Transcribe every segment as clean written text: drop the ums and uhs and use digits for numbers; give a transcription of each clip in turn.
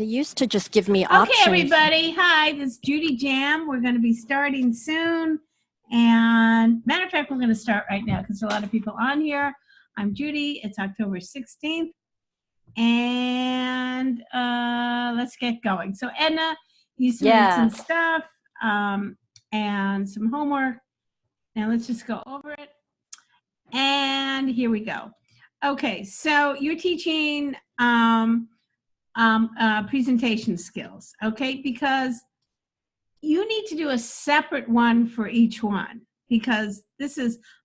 They used to just give me Okay, options. everybody. Hi, this is Judy Jam. We're going to be starting soon. And matter of fact, we're going to start right now because there's a lot of people on here. I'm Judy. It's October 16th. And let's get going. So Edna, you submitted some stuff and some homework. Now let's just go over it. And here we go. Okay, so you're teaching presentation skills, okay? Because you need to do a separate one for each one because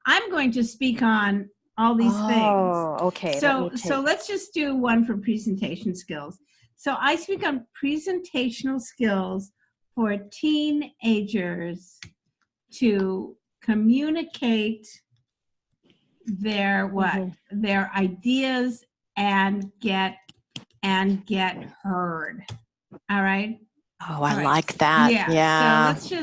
I'm going to speak on all these things. Oh, okay. So let's just do one for presentation skills. So I speak on presentational skills for teenagers to communicate their their ideas and get heard. All right. Oh, I like that. Yeah. So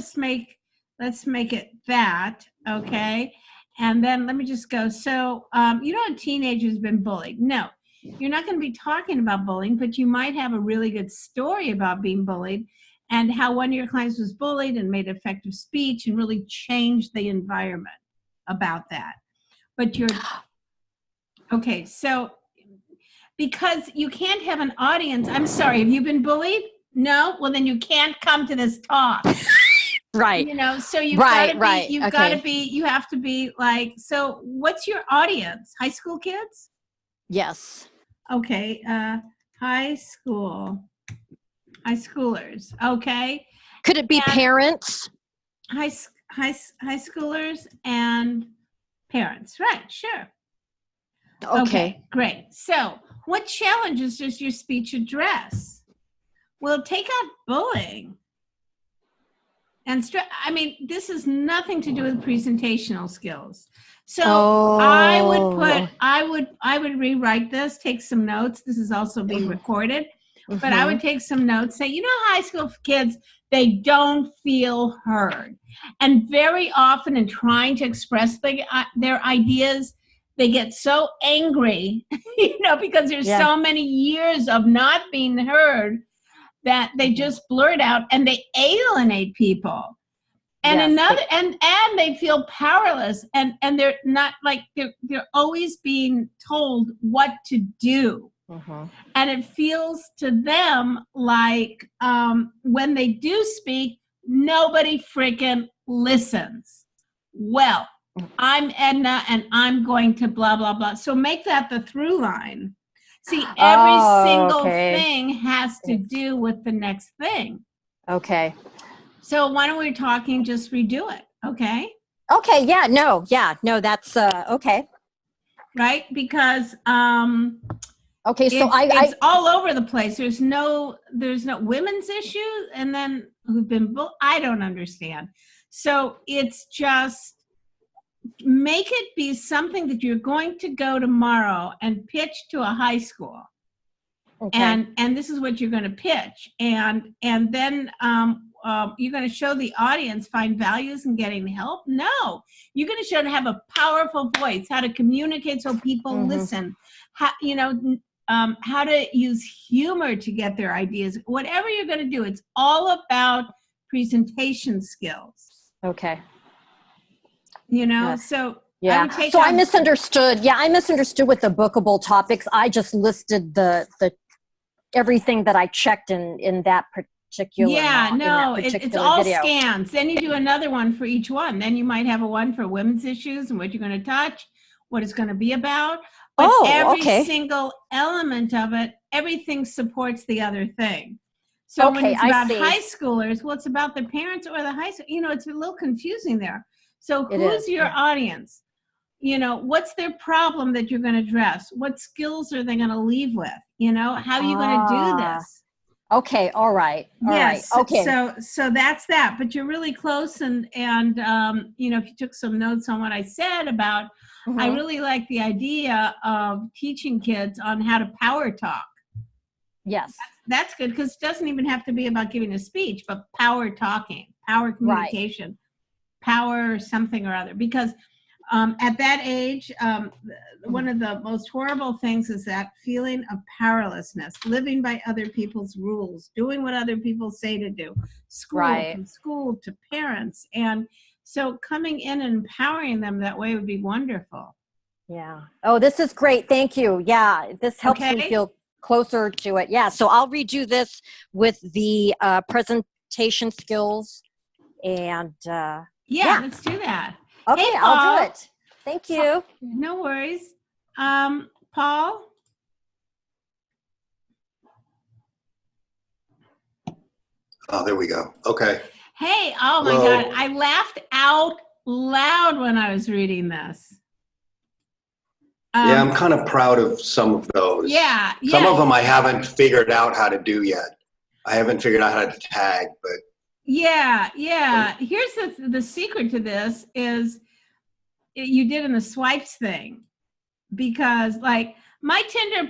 let's make it that. Okay. And then let me just go. So you know, a teenager's been bullied. No, you're not going to be talking about bullying, but you might have a really good story about being bullied and how one of your clients was bullied and made effective speech and really changed the environment about that. But okay, so because you can't have an audience, I'm sorry, have you been bullied? No? Well, then you can't come to this talk. Right. You know, so you've got to be, you have to be like, so what's your audience? High school kids? Yes. Okay, high schoolers, okay. Could it be parents? High schoolers and parents, right, sure. Okay, great. So what challenges does your speech address? Well, take out bullying. And I mean, this has nothing to do with presentational skills. So I would rewrite this, take some notes. This is also being recorded, but I would take some notes, say, you know, high school kids, they don't feel heard. And very often in trying to express their ideas, they get so angry, you know, because there's so many years of not being heard that they just blurt out and they alienate people. And and they feel powerless and they're not like, they're always being told what to do. And it feels to them like when they do speak, nobody freaking listens. Well, I'm Edna and I'm going to blah, blah, blah. So make that the through line. See, every single thing has to do with the next thing. Okay. So why don't we talking, just redo it, okay? Okay, no, that's, okay. Right, because okay, so it's all over the place. There's no women's issues, and then who've been I don't understand. So it's just make it be something that you're going to go tomorrow and pitch to a high school. Okay. And this is what you're going to pitch, and then you're going to show the audience find values in getting help. No, you're going to show to have a powerful voice, how to communicate so people listen, how, you know, how to use humor to get their ideas. Whatever you're going to do, it's all about presentation skills. Okay. You know, so I misunderstood. Yeah, I misunderstood with the bookable topics. I just listed the everything that I checked in that particular. It's all video. Scans. Then you do another one for each one. Then you might have a one for women's issues and what you're going to touch, what it's going to be about. But every single element of it, everything supports the other thing. So when it's about high schoolers, well, it's about the parents or the high school. You know, it's a little confusing there. So who's your audience? You know, what's their problem that you're going to address? What skills are they going to leave with? You know, how are you going to do this? Okay. All right. Yes. Okay. So that's that. But you're really close. And you know, if you took some notes on what I said about, I really like the idea of teaching kids on how to power talk. Yes. That's good because it doesn't even have to be about giving a speech, but power talking, power communication, power something or other. Because At that age, one of the most horrible things is that feeling of powerlessness, living by other people's rules, doing what other people say to do, from school to parents. And so coming in and empowering them that way would be wonderful. Yeah. Oh, this is great. Thank you. Yeah, this helps me feel closer to it. Yeah. So I'll redo this with the presentation skills and yeah, let's do that. Okay, hey, I'll do it. Thank you. No worries. Paul? Oh, there we go. Okay. Hey, oh my God. I laughed out loud when I was reading this. Yeah, I'm kind of proud of some of those. Yeah. Some of them I haven't figured out how to do yet. I haven't figured out how to tag, but. Yeah. Here's the secret to this is you did in the swipes thing, because like my Tinder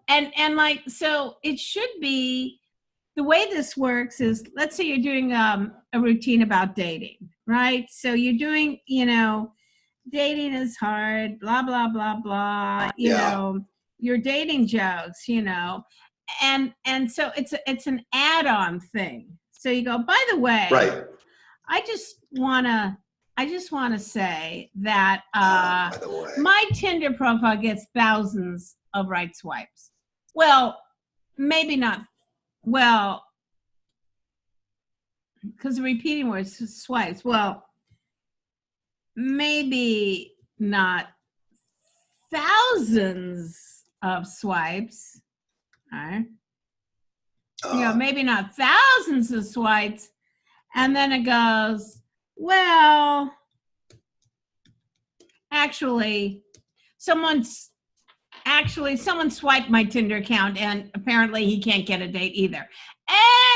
and like, so it should be, the way this works is, let's say you're doing a routine about dating, right? So you're doing, dating is hard, blah, blah, blah, blah, you know, your dating jokes, and so it's an add-on thing. So you go, by the way, I just want to say that by the way, my Tinder profile gets thousands of right swipes. Well, maybe not. Well, because the repeating words swipes. Well, maybe not thousands of swipes. All right. Maybe not thousands of swipes. And then it goes, well, actually, someone swiped my Tinder account and apparently he can't get a date either.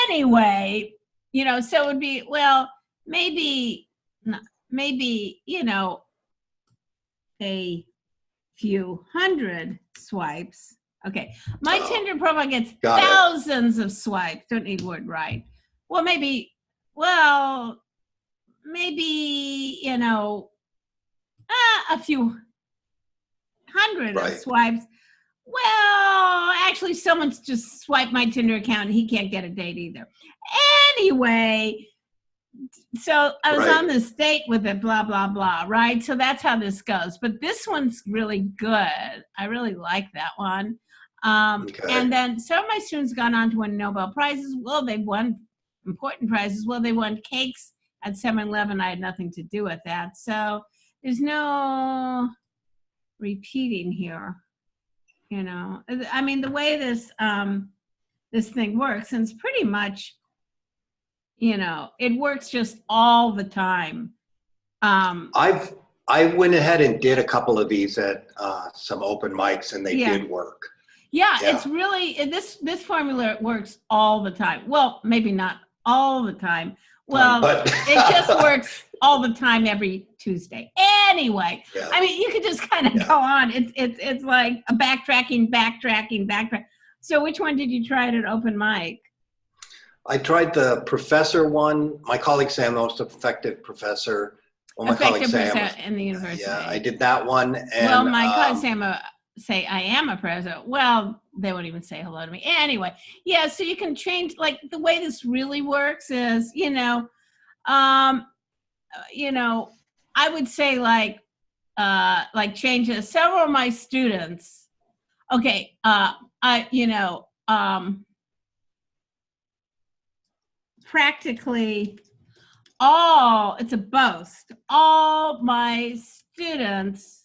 Anyway, so it would be, well, maybe, a few hundred swipes. Okay. My Tinder profile gets thousands of swipes. Don't need word right. Well, maybe, a few hundred of swipes. Well, actually, someone's just swiped my Tinder account and he can't get a date either. Anyway, so I was on this date with it, blah, blah, blah, right? So that's how this goes. But this one's really good. I really like that one. And then some of my students gone on to win Nobel Prizes. Well, they won important prizes. Well, they won cakes at 7-Eleven. I had nothing to do with that. So there's no repeating here. I mean, the way this thing works, and it's pretty much, it works just all the time. I went ahead and did a couple of these at some open mics, and they did work. Yeah, it's really, this formula works all the time. Well, maybe not all the time. Well, but it just works all the time every Tuesday. Anyway, I mean, you could just kind of go on. It's like a backtracking. So which one did you try at an open mic? I tried the professor one. My colleagues say I'm the most effective professor. Well, my colleague Sam in the university. Yeah, I did that one. And, well, my colleague Sam say I am a professor. Well, they won't even say hello to me. Anyway, so you can change, like, the way this really works is, I would say like changes. Several of my students. Okay, practically all, it's a boast, all my students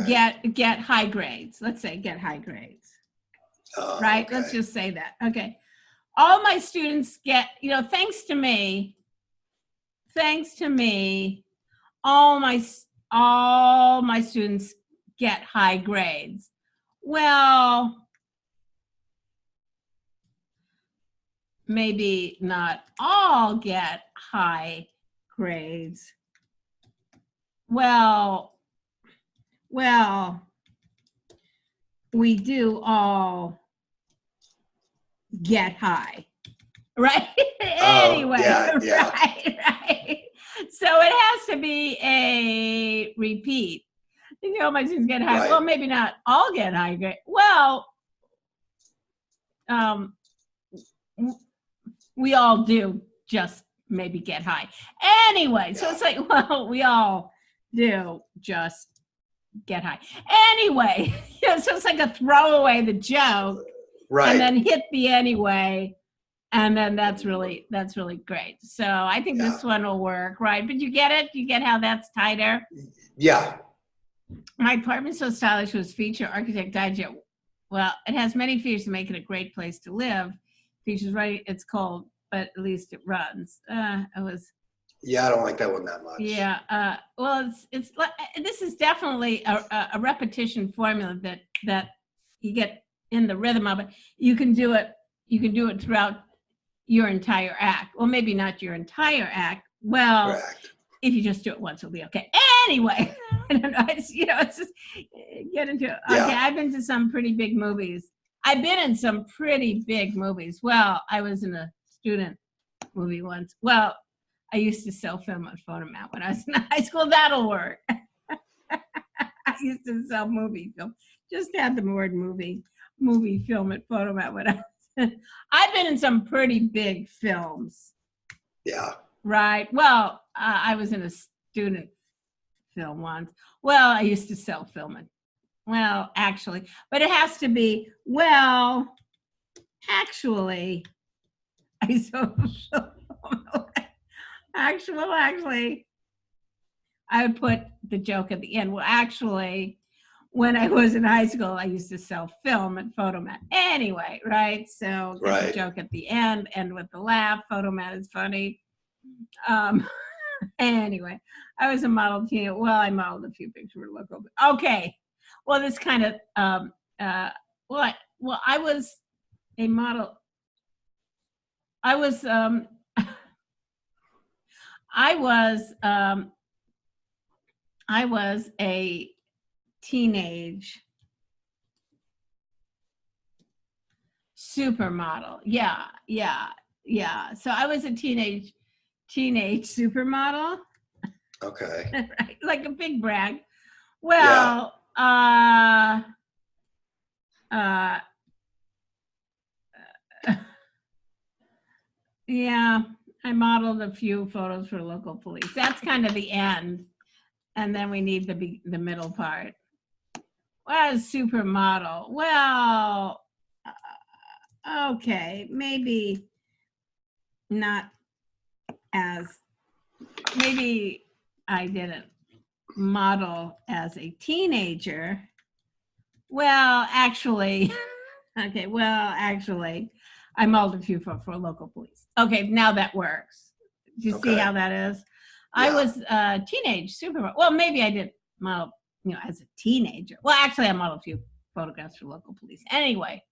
get high grades. Let's say get high grades. Right? Okay. Let's just say that. Okay. All my students get, thanks to me, all my students get high grades. Well, maybe not all get high grades. Well, we do all get high, right? Anyway, right. So it has to be a repeat. You know, my students get high. Right. Well, maybe not all get high. Well, we all do just maybe get high. Anyway, so it's like, well, we all do just get high. Anyway, so it's like a throwaway the joke, Right. and then hit the anyway, and then that's really great. So I think this one will work, right? But you get it? You get how that's tighter? Yeah. My apartment's so stylish was feature architect digest. Well, it has many features to make it a great place to live. Features right, it's cold, but at least it runs. Yeah, I don't like that one that much. Yeah. Well, it's like, this is definitely a repetition formula that you get in the rhythm of it. You can do it throughout your entire act. Well, maybe not your entire act. Well, Correct. If you just do it once, it'll be okay. Anyway, I don't know. It's just get into it. Yeah. Okay, I've been to some pretty big movies. Well, I was in a student movie once. Well, I used to sell film on Photomat when I was in high school. That'll work. I used to sell movie film. Just had the word movie film at Photomat when I was. I've been in some pretty big films. Yeah. Right. Well, I was in a student film once. Well, I used to sell film. Well, actually, but it has to be, well, actually, I sold film. Actually, I would put the joke at the end. Well, actually, when I was in high school, I used to sell film at Photomat. Anyway, right? So get the joke at the end with the laugh. Photomat is funny. Anyway, I was a model teen. Well, I modeled a few pictures for local. Okay. Well, this kind of I was a model. I was a teenage supermodel. Yeah. So I was a teenage supermodel. Okay. Right, like a big brag. Well, yeah, I modeled a few photos for local police. That's kind of the end. And then we need the middle part. Well, supermodel. Well, okay, maybe not as, maybe I didn't model as a teenager. Well, actually, okay, I modeled a few for local police. Okay, now that works. Do you see how that is? Yeah. I was a teenage supermodel. Well, maybe I did model, as a teenager. Well, actually, I modeled a few photographs for local police. Anyway,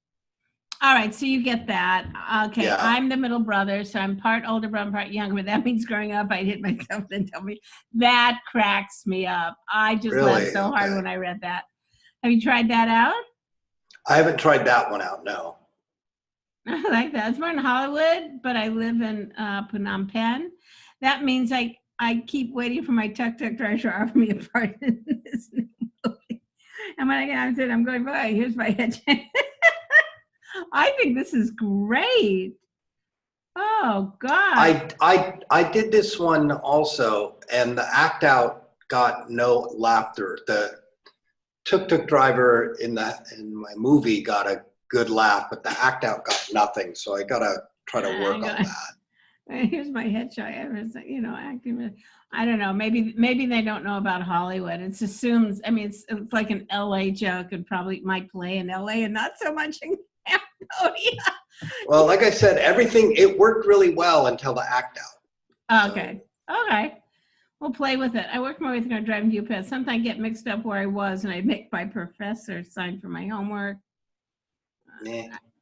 all right, so you get that. Okay, yeah. I'm the middle brother, so I'm part older brother, part younger, but that means growing up, I hit myself and tell me. That cracks me up. I just laughed so hard when I read that. Have you tried that out? I haven't tried that one out, no. I like that. I was born in Hollywood, but I live in Phnom Penh. That means I keep waiting for my tuk-tuk driver to offer me a part in this new movie. And when I get on, I'm going, boy, here's my head. I think this is great. Oh, God. I did this one also, and the act out got no laughter. The tuk-tuk driver in my movie got a good laugh, but the act out got nothing. So I gotta try to work on that. Here's my headshot. I was, acting. I don't know. Maybe they don't know about Hollywood. It's assumes. I mean, it's like an LA joke, and probably might play in LA and not so much in Cambodia. Well, like I said, it worked really well until the act out. Okay. Okay. We'll play with it. I worked my way through driving to UPenn. Sometimes I get mixed up where I was, and I make my professor sign for my homework.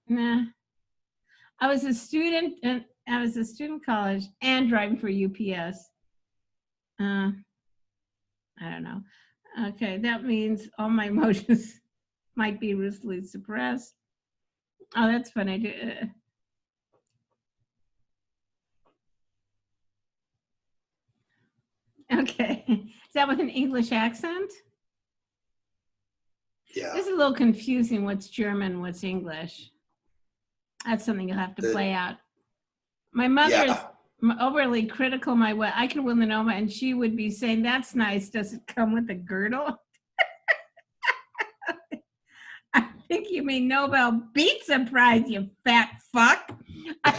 Nah. I was a student in college and driving for UPS. I don't know. Okay, that means all my emotions might be ruthlessly suppressed. Oh, that's funny. Okay. Is that with an English accent? Yeah. This is a little confusing. What's German? What's English? That's something you'll have to play out. My mother is overly critical. I can win the Noma, and she would be saying, "That's nice. Does it come with a girdle?" I think you mean Nobel Pizza Prize, you fat fuck. I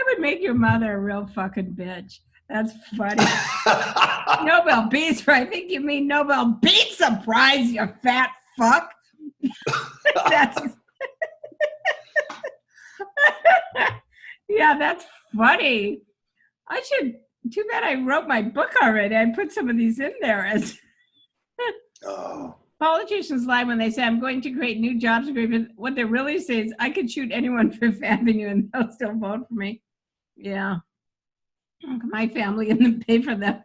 would make your mother a real fucking bitch. That's funny. Nobel Peace Prize. I think you mean Nobel Pizza Prize, you fat fuck. That's yeah, that's funny. Too bad I wrote my book already. I put some of these in there as politicians lie when they say I'm going to create new jobs agreement. What they really say is I could shoot anyone Fifth Avenue and they'll still vote for me. Yeah. My family and then pay for them.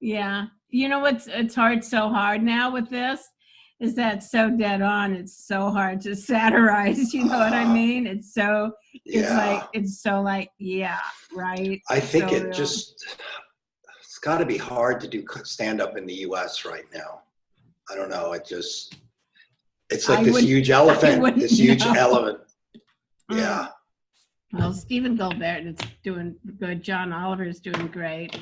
Yeah. You know what's so hard now with this is that it's so dead on. It's so hard to satirize. You know what I mean? It's so yeah, right. I think so it's got to be hard to do stand up in the U.S. right now. I don't know. It's like this huge elephant. This huge elephant. Yeah. Well, Stephen Colbert is doing good. John Oliver is doing great.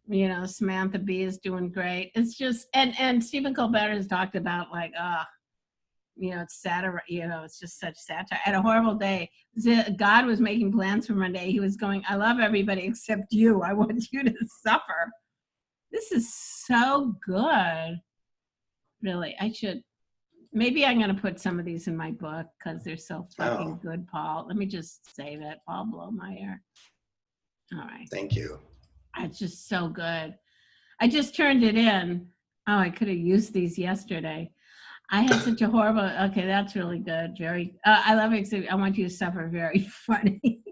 You know, Samantha Bee is doing great. It's just, and Stephen Colbert has talked about like, it's satire, it's just such satire. I had a horrible day. God was making plans for Monday. He was going, I love everybody except you. I want you to suffer. This is so good. Really, maybe I'm going to put some of these in my book because they're so fucking good, Paul. Let me just save it. Paul Blomeyer. All right. Thank you. It's just so good. I just turned it in. Oh, I could have used these yesterday. I had such a horrible, okay, that's really good. Very, I love it. I want you to suffer. Very funny.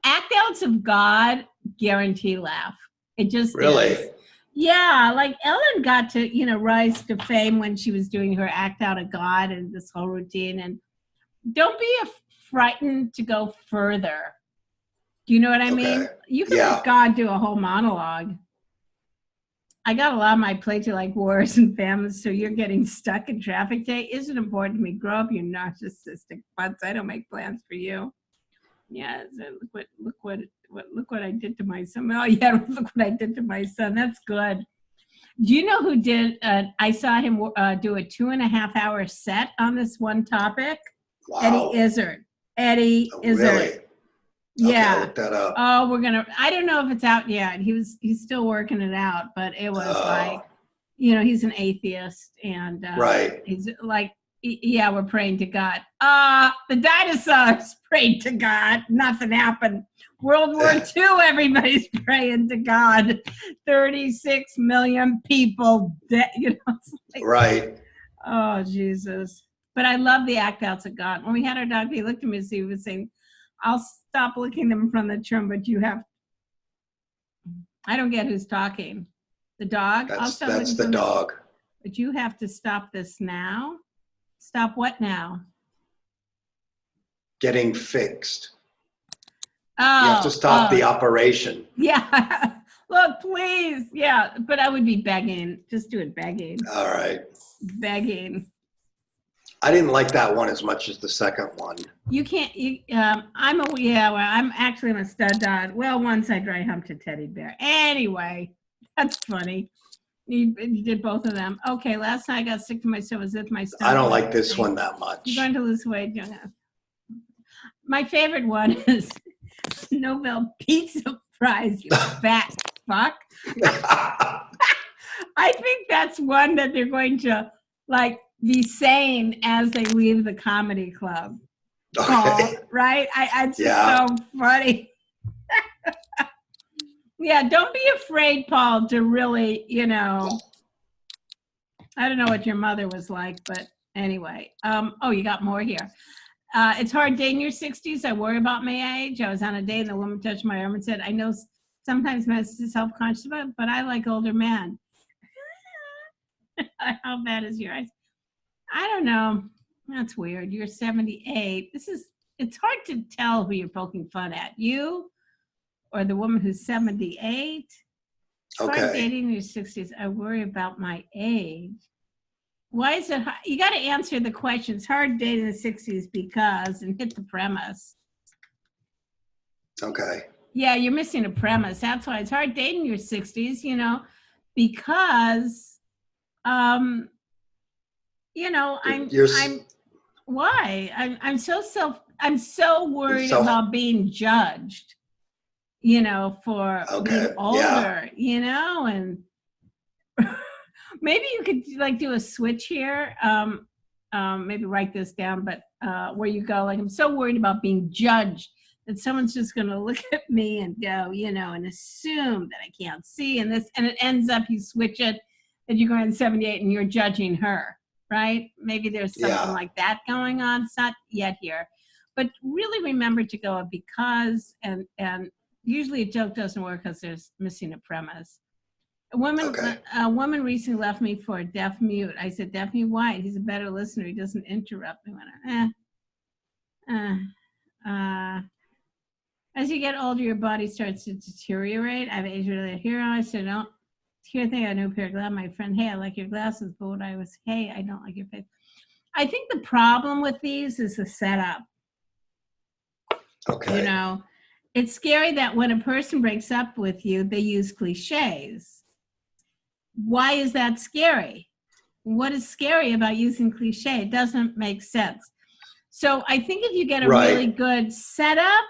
Act outs of God guarantee laugh. It just really is. Yeah, like Ellen got to, rise to fame when she was doing her act out of God and this whole routine. And don't be frightened to go further. Do you know what I mean? You can let God do a whole monologue. I got a lot on my plate to like wars and famines, so you're getting stuck in traffic today. Isn't important to me. Grow up, you narcissistic butts. I don't make plans for you. Yeah, look what I did to my son. Oh yeah, look what I did to my son. That's good. Do you know who did? I saw him do a 2.5-hour set on this one topic. Wow. Eddie Izzard. Izzard. Really? Yeah. Okay, look that up. Oh, I don't know if it's out yet. He's still working it out, but it was like, he's an atheist and right. He's like, yeah, we're praying to God. The dinosaurs prayed to God. Nothing happened. World War II, everybody's praying to God. 36 million people dead, like, right. Oh, Jesus. But I love the act outs of God. When we had our dog, he looked at me and he was saying, I'll stop looking them from the trim, but you have, I don't get who's talking. The dog? That's the dog. But you have to stop this now. Stop what now? Getting fixed. You have to stop the operation. Yeah. Look, please. Yeah, but I would be begging. Just do it begging. All right. Begging. I didn't like that one as much as the second one. You can't. I'm actually a stud dog. Well, once I dry humped a teddy bear. Anyway, that's funny. You did both of them. Okay, last night I got sick to my stomach as if my stomach. I don't like this one that much. You're going to lose weight. My favorite one is Nobel Pizza Prize, you fat fuck. I think that's one that they're going to like be saying as they leave the comedy club. Okay. Paul, right? It's just so funny. Yeah, don't be afraid, Paul, to really, I don't know what your mother was like, but anyway. You got more here. It's hard day in your 60s. I worry about my age. I was on a date and the woman touched my arm and said, I know sometimes men are self-conscious about it, but I like older men. How bad is yours? I don't know. That's weird. You're 78. it's hard to tell who you're poking fun at, you or the woman who's 78. It's hard dating in your 60s. I worry about my age. Why is it hard? You got to answer the question. It's hard dating in the 60s because, and hit the premise. Okay. Yeah, you're missing a premise. That's why it's hard dating in your 60s, you know, because, you know, I'm so worried about being judged, you know, for being older, you know, and maybe you could like do a switch here. Maybe write this down, but where you go, like, I'm so worried about being judged that someone's just going to look at me and go, you know, and assume that I can't see, and it ends up you switch it, and you're going to 78 and you're judging her, right? Maybe there's something like that going on. It's not yet here, but really remember to go because, and usually a joke doesn't work because there's missing a premise. A woman recently left me for a deaf mute. I said, deaf mute, why? He's a better listener. He doesn't interrupt me. As you get older, your body starts to deteriorate. I've aged really here. I said, don't here think I know a pair of glasses. My friend, hey, I like your glasses, but what I was, hey, I don't like your face. I think the problem with these is the setup. Okay. You know, it's scary that when a person breaks up with you, they use cliches. Why is that scary? What is scary about using cliche? It doesn't make sense. So I think if you get a really good setup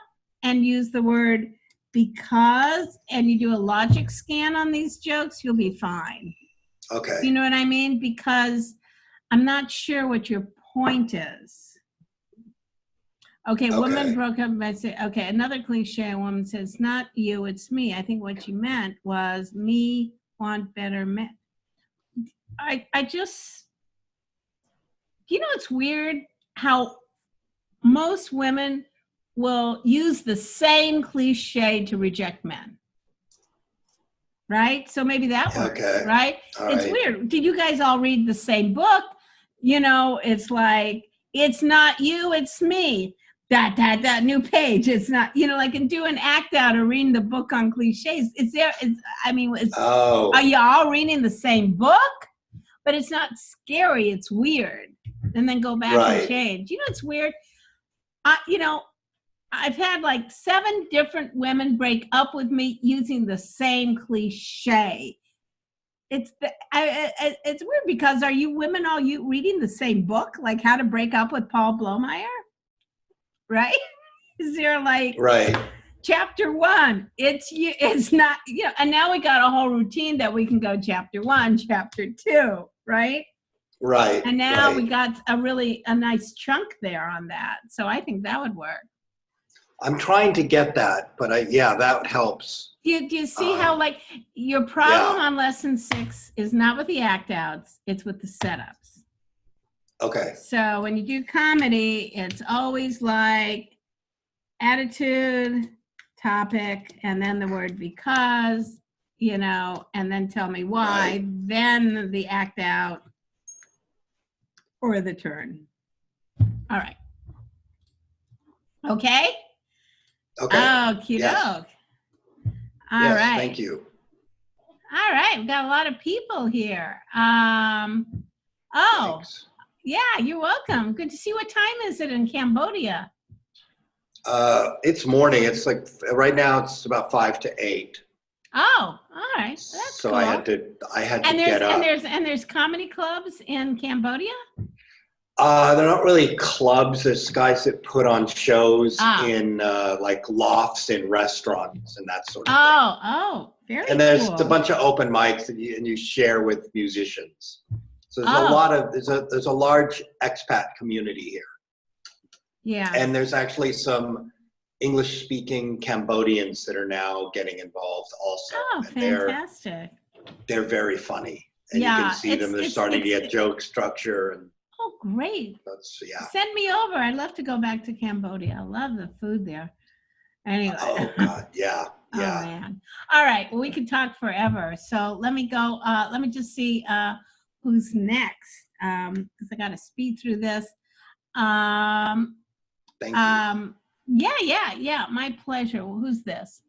and use the word because, and you do a logic scan on these jokes, you'll be fine. Okay. You know what I mean? Because I'm not sure what your point is. Okay, woman broke up by say, okay, another cliche, a woman says, not you, it's me. I think what you meant was me want better men. I just, you know, it's weird how most women will use the same cliche to reject men. Right? So maybe that works, right? It's weird. Did you guys all read the same book? You know, it's like, it's not you, it's me. That new page. It's not, you know, like in doing act out or reading the book on cliches. Are you all reading the same book? But it's not scary, it's weird. And then go back and change. You know, it's weird. You know, I've had like 7 different women break up with me using the same cliche. It's weird because are you women all you reading the same book, like How to Break Up with Paul Blomeyer? Right? Is there like chapter 1? It's not, you know, and now we got a whole routine that we can go chapter 1, chapter 2, right? Right. And now we got a nice chunk there on that. So I think that would work. I'm trying to get that, but that helps. Do you see how like your problem on lesson 6 is not with the act outs, it's with the setups. Okay. So when you do comedy, it's always like attitude, topic, and then the word because, you know, and then tell me why, then the act out or the turn. All right. Okay? Okay. Okie doke. All right. Thank you. All right. We've got a lot of people here. Thanks. Yeah, you're welcome. Good to see. What time is it in Cambodia? It's morning. It's like right now it's about 5 to 8. Oh, all right. That's so cool. I had to get up. And there's comedy clubs in Cambodia? They're not really clubs. There's guys that put on shows in like lofts in restaurants and that sort of thing. Oh, very cool. And there's a bunch of open mics and you share with musicians. So there's there's a large expat community here. Yeah. And there's actually some English-speaking Cambodians that are now getting involved also. Oh, and fantastic. They're very funny. And you can see them. They're starting to get joke structure. And oh, great. Yeah. Send me over. I'd love to go back to Cambodia. I love the food there. Anyway. Oh, God. Yeah. Yeah. Oh, man. All right. Well, we could talk forever. So let me go. Let me just see who's next. Because I got to speed through this. Thank you. Yeah, my pleasure. Well, who's this?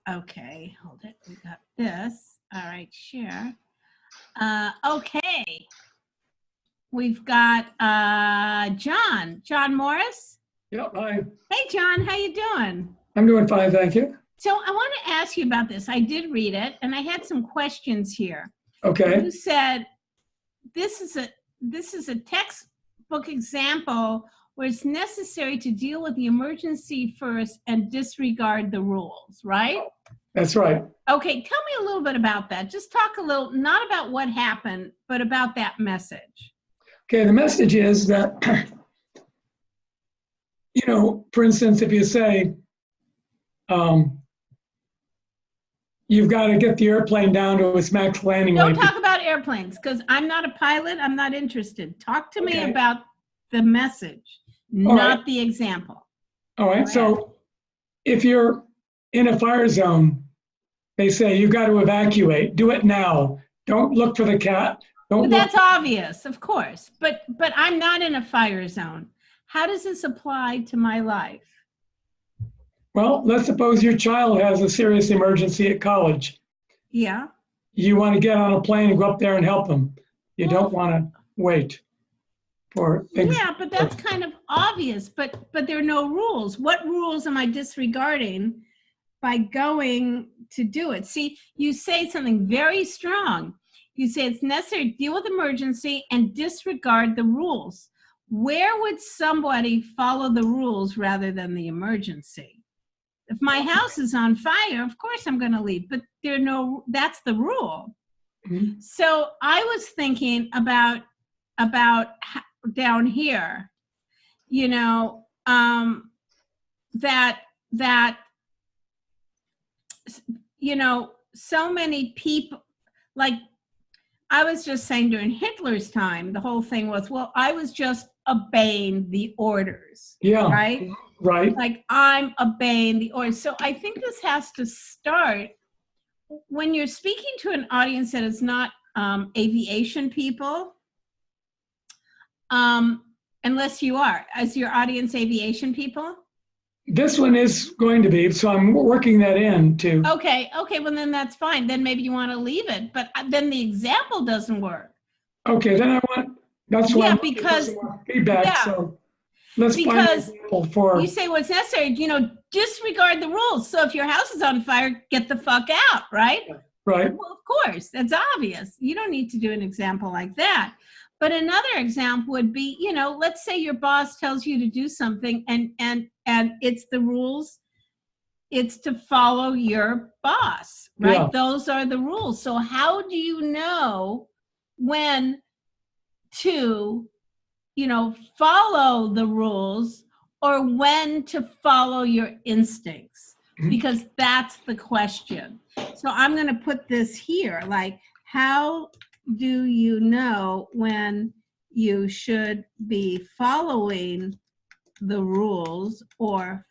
Okay, hold it. We got this. All right, share. Okay. We've got John Morris. Yeah, hi. Hey, John, how you doing? I'm doing fine, thank you. So I want to ask you about this. I did read it, and I had some questions here. Okay. You said this is a textbook example where it's necessary to deal with the emergency first and disregard the rules, right? That's right. Okay, tell me a little bit about that. Just talk a little, not about what happened, but about that message. Okay, the message is that, for instance, if you say, you've got to get the airplane down to its max landing Don't weight. talk about airplanes, because I'm not a pilot. I'm not interested. Talk to me Okay. about the message, All not right. the example. All right, so if you're in a fire zone, they say you've got to evacuate. Do it now. Don't look for the cat. But that's obvious, of course. But I'm not in a fire zone. How does this apply to my life? Well, let's suppose your child has a serious emergency at college. Yeah. You want to get on a plane and go up there and help them. You don't want to wait for things. Yeah, but that's kind of obvious. But there are no rules. What rules am I disregarding by going to do it? See, you say something very strong. You say it's necessary to deal with emergency and disregard the rules. Where would somebody follow the rules rather than the emergency? If my house is on fire, of course I'm going to leave, but that's the rule. Mhm. So I was thinking about down here, so many people, like I was just saying during Hitler's time, the whole thing was, well, I was just obeying the orders. Yeah. Right? Right. Like I'm obeying the orders. So I think this has to start when you're speaking to an audience that is not aviation people, unless you are. Is your audience aviation people? This one is going to be, so I'm working that in too. Okay, well then that's fine. Then maybe you want to leave it, but then the example doesn't work. Okay, then that's why Yeah, I'm looking for some more feedback. yeah. So let's find an example for. You say what's necessary, disregard the rules. So if your house is on fire, get the fuck out, right? Right. Well, of course, that's obvious. You don't need to do an example like that. But another example would be, let's say your boss tells you to do something and it's the rules. It's to follow your boss, right? Yeah. Those are the rules. So how do you know when to, follow the rules or when to follow your instincts? Because that's the question. So I'm going to put this here, like, how do you know when you should be following the rules or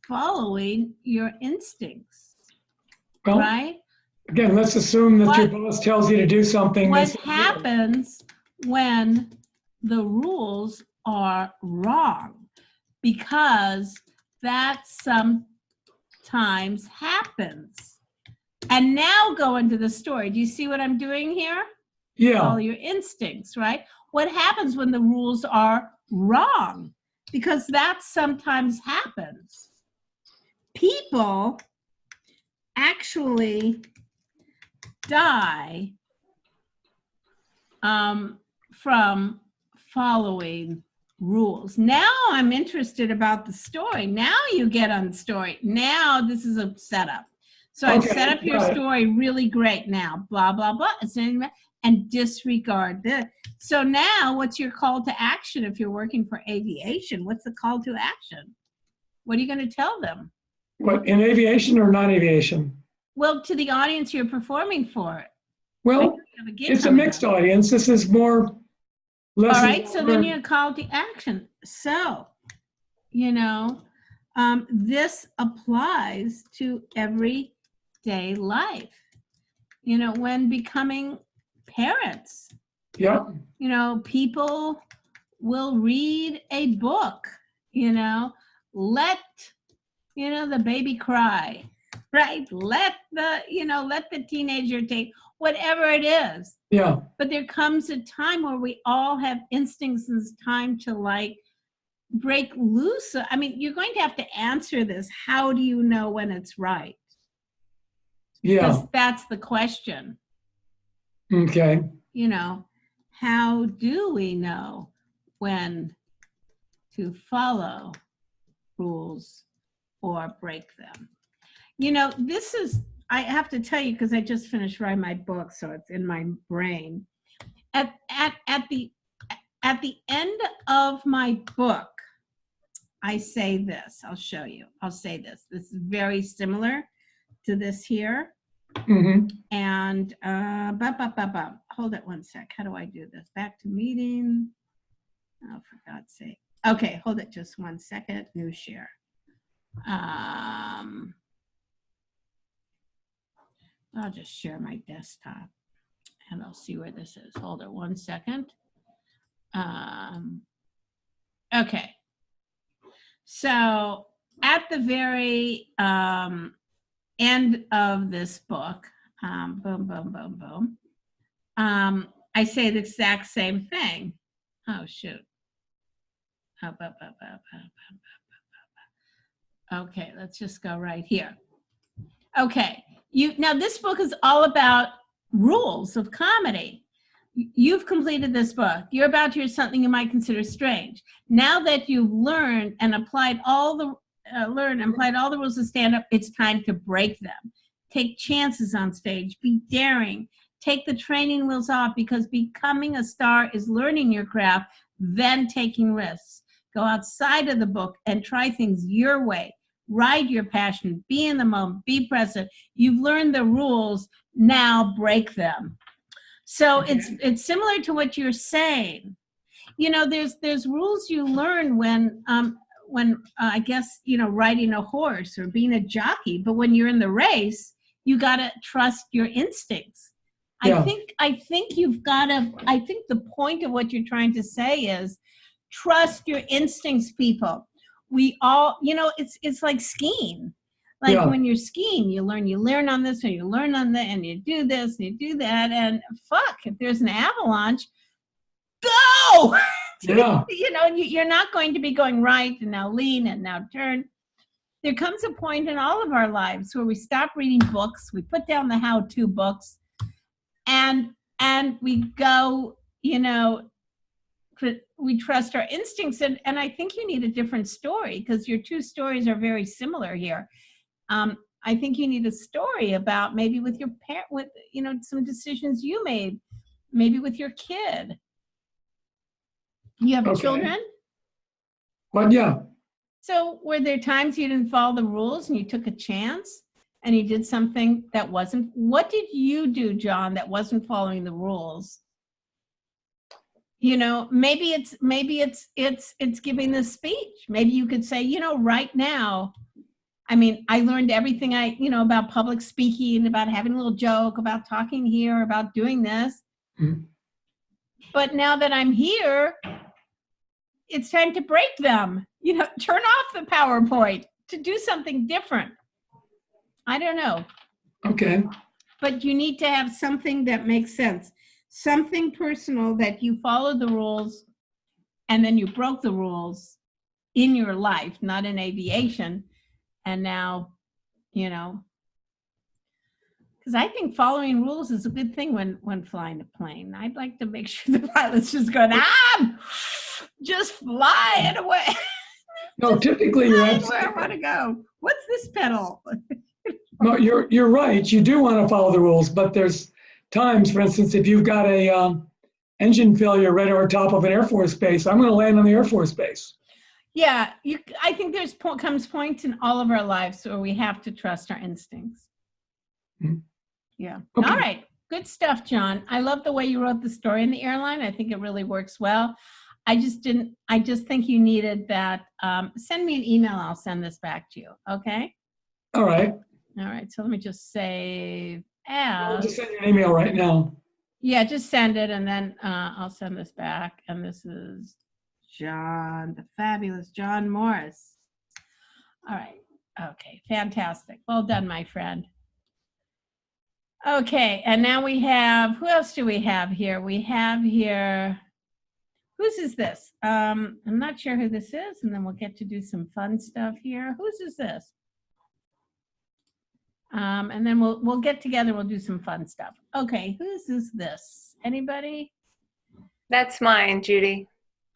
following your instincts? Well, right? Again, let's assume that your boss tells you to do something. What happens when the rules are wrong? Because that sometimes happens. And now go into the story. Do you see what I'm doing here? Yeah. All your instincts, right? What happens when the rules are wrong? Because that sometimes happens. People actually die from following rules. Now I'm interested about the story. Now you get on the story. Now this is a setup. So I've set up your story really great now. Blah, blah, blah. And disregard this. So now what's your call to action if you're working for aviation? What's the call to action? What are you going to tell them? What, in aviation or non-aviation? Well, to the audience you're performing for. Well, it's a mixed audience. This is more lessons. All right, so then you're called to action. So, this applies to everyday life. When becoming parents. Yeah. People will read a book, let, the baby cry, right? Let the teenager take whatever it is. Yeah. But there comes a time where we all have instincts, and it's time to like break loose. I mean, you're going to have to answer this. How do you know when it's right? Yeah. Because that's the question. Okay. How do we know when to follow rules or break them? This is, I have to tell you, because I just finished writing my book, so it's in my brain. At the end of my book, I say this. I'll show you. I'll say this. This is very similar to this here. Mm-hmm. And hold it one sec. How do I do this? Back to meeting. Oh, for God's sake. Okay, hold it just 1 second. New share. I'll just share my desktop and I'll see where this is. Hold it 1 second. Okay. So at the very end of this book, boom, boom, boom, boom, I say the exact same thing. Oh, shoot. Okay, let's just go right here. Okay, now this book is all about rules of comedy. You've completed this book. You're about to hear something you might consider strange. Now that you've learned and applied all the rules of stand-up, it's time to break them. Take chances on stage. Be daring. Take the training wheels off, because becoming a star is learning your craft, then taking risks. Go outside of the book and try things your way. Ride your passion. Be in the moment. Be present. You've learned the rules. Now break them. So Okay. it's similar to what you're saying. There's rules you learn when I guess, riding a horse or being a jockey. But when you're in the race, you got to trust your instincts. Yeah. I think you've got to, I think the point of what you're trying to say is trust your instincts, people. We all, it's like skiing. Like Yeah. when you're skiing, you learn on this and you learn on that, and you do this and you do that, and fuck, if there's an avalanche, go! Yeah. You're not going to be going right and now lean and now turn. There comes a point in all of our lives where we stop reading books, we put down the how-to books, and we go, we trust our instincts. And I think you need a different story, because your two stories are very similar here. I think you need a story about maybe with your parent, with, some decisions you made, maybe with your kid. You have Okay. children? But yeah. So were there times you didn't follow the rules and you took a chance and you did something that wasn't? What did you do, John, that wasn't following the rules? Maybe it's giving the speech. Maybe you could say, right now, I mean, I learned everything about public speaking, about having a little joke, about talking here, about doing this. Mm-hmm. But now that I'm here, it's time to break them. Turn off the PowerPoint, to do something different. I don't know. Okay. But you need to have something that makes sense. Something personal that you followed the rules and then you broke the rules in your life, not in aviation. And now, because I think following rules is a good thing when flying a plane. I'd like to make sure the pilot's just going, just flying away. No, typically you're absolutely where I want to go. What's this pedal? No, you're right. You do want to follow the rules, but there's times, for instance, if you've got a engine failure right over top of an Air Force base, I'm going to land on the Air Force base. Yeah, I think there's comes points in all of our lives where we have to trust our instincts. Mm-hmm. Yeah. Okay. All right. Good stuff, John. I love the way you wrote the story in the airline. I think it really works well. I just think you needed that. Send me an email. I'll send this back to you. Okay. All right. All right. So let me just save I'll as. just send you an email right now. Yeah, just send it, and then I'll send this back. And this is John, the fabulous John Morris. All right. Okay, fantastic. Well done, my friend. Okay, and now we have, who else do we have here? We have here, whose is this? I'm not sure who this is, and then we'll get to do some fun stuff here. Whose is this? And then we'll get together, we'll do some fun stuff. Okay, whose is this? Anybody? That's mine, Judy.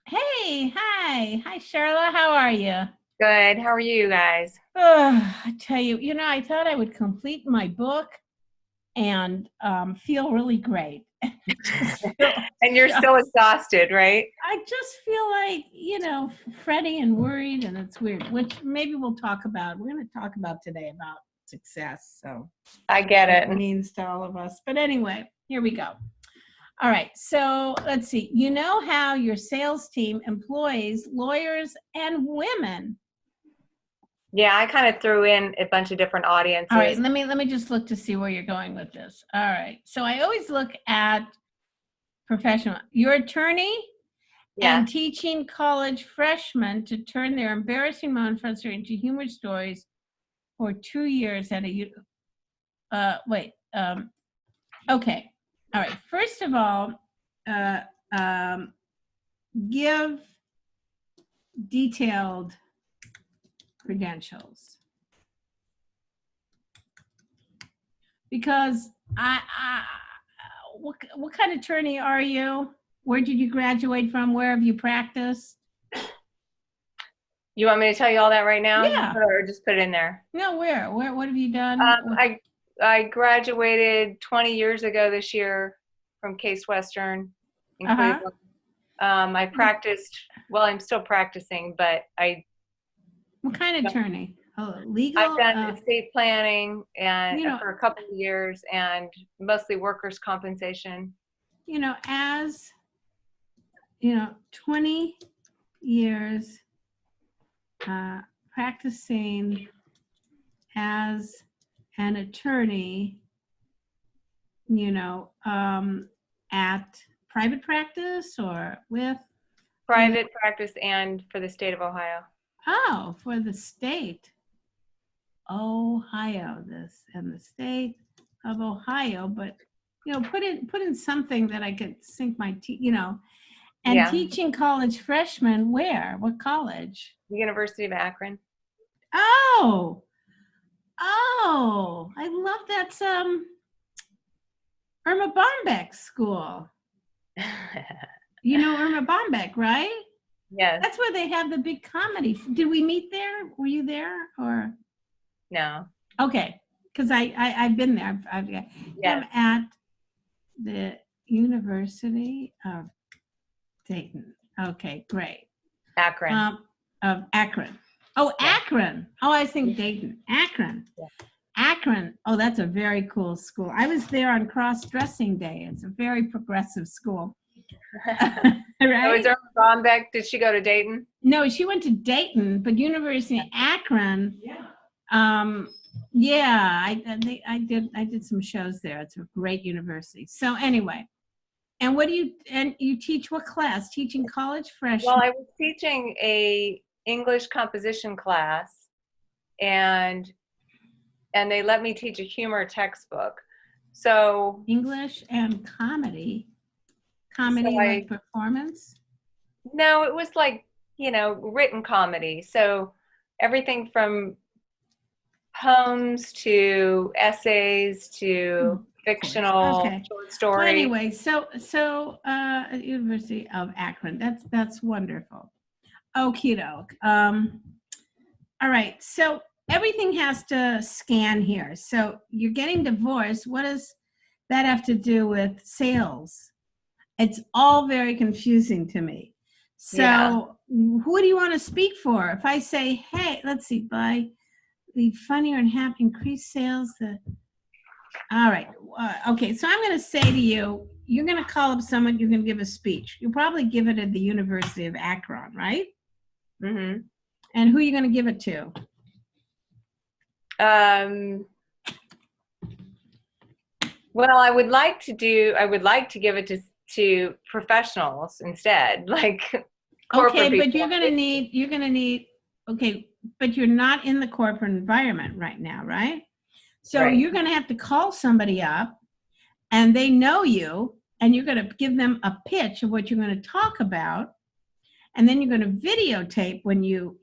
Hey, hi. Hi, Charla, how are you? Good. How are you guys? I tell you, I thought I would complete my book and feel really great. And you're still exhausted, right? I just feel like, fretty and worried, and it's weird, which maybe we'll talk about. We're going to talk about today about success. So I get it. What it means to all of us. But anyway, here we go. All right. So let's see. You know how your sales team employs lawyers and women. Yeah, I kind of threw in a bunch of different audiences. All right, let me just look to see where you're going with this. All right, so I always look at professional. Your attorney and teaching college freshmen to turn their embarrassing moment frustration into humor stories for 2 years at a. Okay, all right. First of all, give detailed credentials, because what kind of attorney are you? Where did you graduate from? Where have you practiced? You want me to tell you all that right now? Yeah. Or just put it in there? No, where? What have you done? I graduated 20 years ago this year from Case Western in Cleveland. I practiced, well, I'm still practicing, but What kind of attorney? Oh, legal? I've done estate planning and for a couple of years, and mostly workers' compensation. As 20 years practicing as an attorney, at private practice or with? Private practice and for the state of Ohio. Oh, for the state. Ohio, and the state of Ohio, but put in something that I could sink my teeth, and teaching college freshmen where? What college? The University of Akron. Oh, I love that's Irma Bombeck School. Irma Bombeck, right? Yes. That's where they have the big comedy. Did we meet there? Were you there or? No. Okay, because I've been there. I'm at the University of Dayton. Okay, great. Akron. Of Akron. Oh, Akron. Oh, I think Dayton. Akron. Yeah. Akron. Oh, that's a very cool school. I was there on cross-dressing day. It's a very progressive school. Right? Oh, is Irma Bombeck, did she go to Dayton? No, she went to Dayton, but University of Akron. I did some shows there. It's a great university. So anyway, and you teach what class? Teaching college freshmen? Well, I was teaching a English composition class, and they let me teach a humor textbook. So English and comedy like performance? No, it was like, written comedy. So everything from poems to essays to fictional short stories. Well, anyway, so University of Akron. That's wonderful. Okie doke. All right. So everything has to scan here. So you're getting divorced. What does that have to do with sales? It's all very confusing to me. So who do you want to speak for? If I say, hey, let's see, by the funnier and happy increased sales. All right. Okay. So I'm going to say to you, you're going to call up someone, you're going to give a speech. You'll probably give it at the University of Akron, right? Mm-hmm. And who are you going to give it to? Well, I would like to give it to professionals instead, like Okay, but people. you're gonna need, okay, but you're not in the corporate environment right now, right? So Right. you're gonna have to call somebody up and they know you and you're gonna give them a pitch of what you're gonna talk about. And then you're gonna videotape when you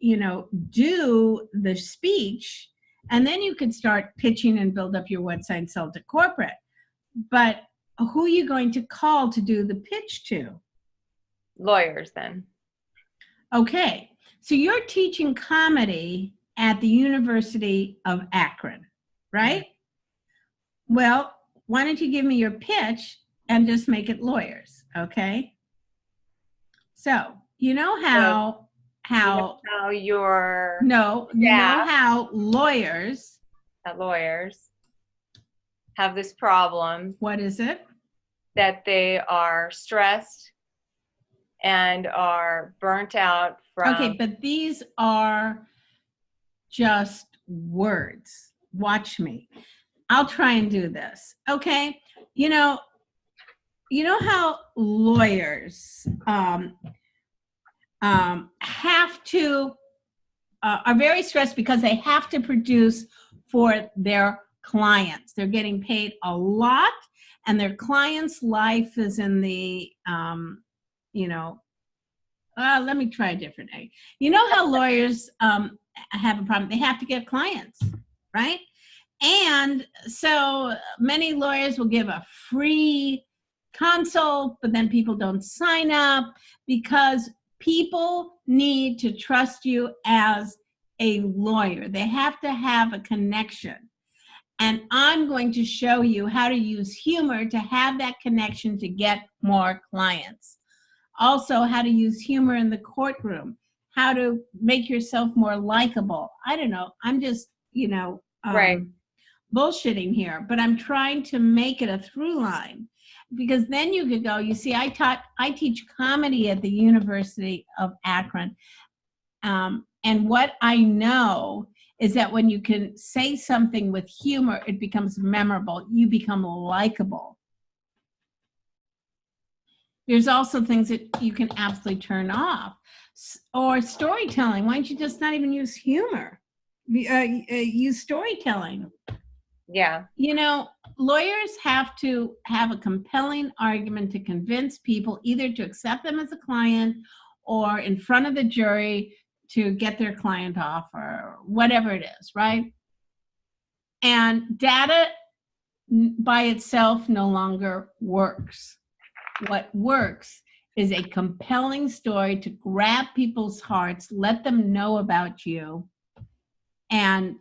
do the speech, and then you can start pitching and build up your website and sell to corporate. But who are you going to call to do the pitch to? Lawyers then. Okay, so you're teaching comedy at the University of Akron, right? Well, why don't you give me your pitch and just make it lawyers, okay? So, you know how your no, you know how lawyers have this problem. What is it? That they are stressed and are burnt out from. Okay, but these are just words. Watch me. I'll try and do this. Okay. You know how lawyers have to are very stressed because they have to produce for their clients. They're getting paid a lot, and their client's life is in the let me try a different way. You know how lawyers have a problem? They have to get clients, right? And so many lawyers will give a free consult, but then people don't sign up because people need to trust you as a lawyer. They have to have a connection. And I'm going to show you how to use humor to have that connection to get more clients. Also, how to use humor in the courtroom, how to make yourself more likable. I don't know. I'm just, bullshitting here, but I'm trying to make it a through line, because then you could go, you see, I teach comedy at the University of Akron. And what I know is that when you can say something with humor, it becomes memorable. You become likable. There's also things that you can absolutely turn off. Or storytelling. Why don't you just not even use humor? Use storytelling. Yeah. Lawyers have to have a compelling argument to convince people either to accept them as a client or in front of the jury to get their client off or whatever it is, right? And data by itself no longer works. What works is a compelling story to grab people's hearts, let them know about you. And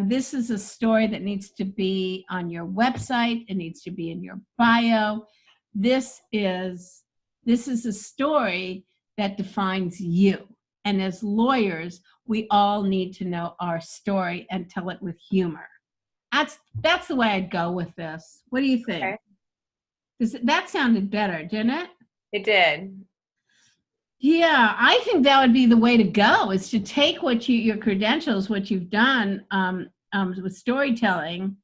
this is a story that needs to be on your website. It needs to be in your bio. This is a story that defines you. And as lawyers, we all need to know our story and tell it with humor. That's the way I'd go with this. What do you think? Okay. That sounded better, didn't it? It did. Yeah, I think that would be the way to go, is to take your credentials, what you've done with storytelling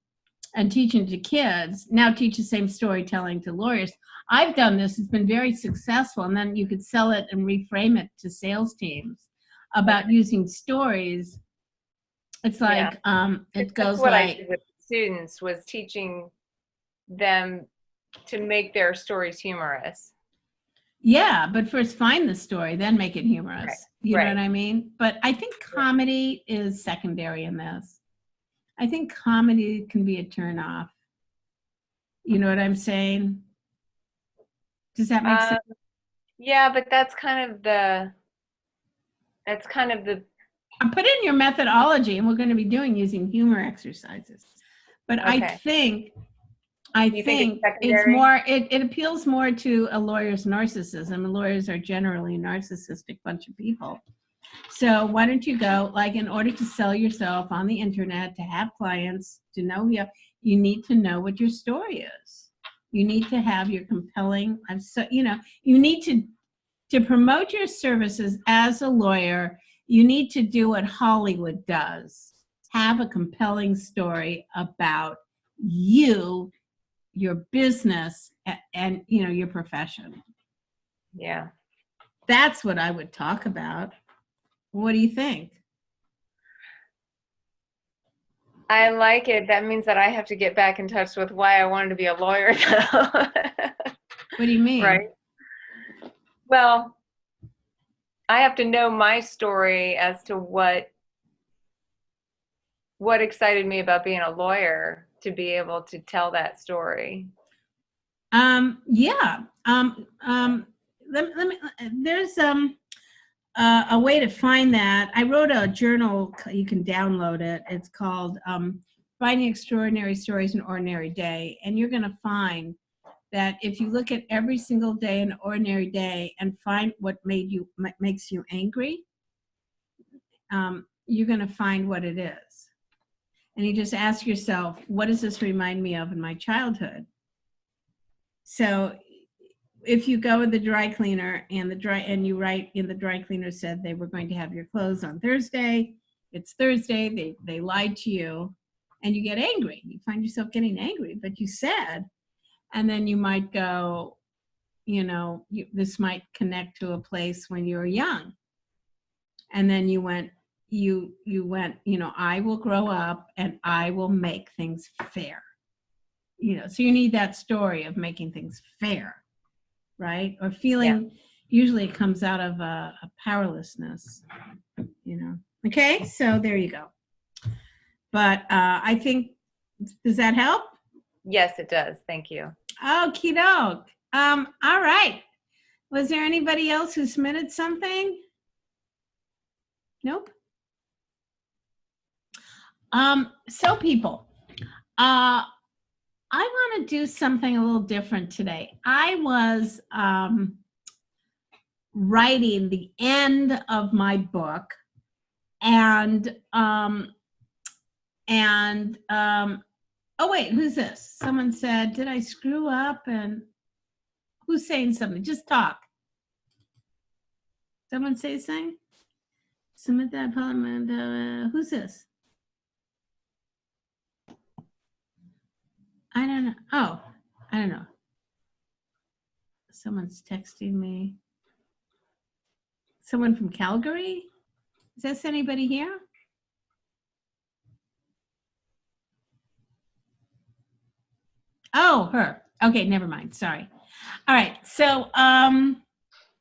and teaching to kids, now teach the same storytelling to lawyers. I've done this. It's been very successful. And then you could sell it and reframe it to sales teams about using stories. It's like, it goes what like. I did with students was teaching them to make their stories humorous. Yeah, but first find the story, then make it humorous. Right. You know what I mean? But I think comedy is secondary in this. I think comedy can be a turnoff. You know what I'm saying? Does that make sense? Yeah, but that's kind of the. I put in your methodology, and we're going to be using humor exercises. But Okay. I think it's more, it appeals more to a lawyer's narcissism. Lawyers are generally a narcissistic bunch of people. So why don't you go, like, in order to sell yourself on the internet, to have clients, to know you need to know what your story is. You need to have your compelling, you need to promote your services as a lawyer. You need to do what Hollywood does. Have a compelling story about you, your business, and your profession. Yeah. That's what I would talk about. What do you think? I like it. That means that I have to get back in touch with why I wanted to be a lawyer, though. What do you mean? Right. Well, I have to know my story as to what excited me about being a lawyer to be able to tell that story. Yeah. Let me, there's a way to find that. I wrote a journal, you can download it. It's called Finding Extraordinary Stories in Ordinary Day. And you're going to find that if you look at every single day, an ordinary day, and find what makes you angry, you're going to find what it is. And you just ask yourself, what does this remind me of in my childhood? So if you go with the dry cleaner and you write in the dry cleaner said they were going to have your clothes on Thursday, it's Thursday, they lied to you, and you get angry. You find yourself getting angry, but you said, and then you might go, this might connect to a place when you were young. And then you went, I will grow up and I will make things fair. So you need that story of making things fair, right? Or feeling, usually it comes out of a powerlessness, Okay, so there you go. But I think, does that help? Yes, it does. Thank you. Okie doke. All right. Was there anybody else who submitted something? Nope. So people, I want to do something a little different today. I was writing the end of my book, and oh wait, who's this? Someone said, did I screw up? And who's saying something? Just talk. Someone say something? Submit that parliament. Who's this? I don't know. Oh, I don't know. Someone's texting me. Someone from Calgary? Is this anybody here? Oh, her. Okay, never mind. Sorry. All right. So,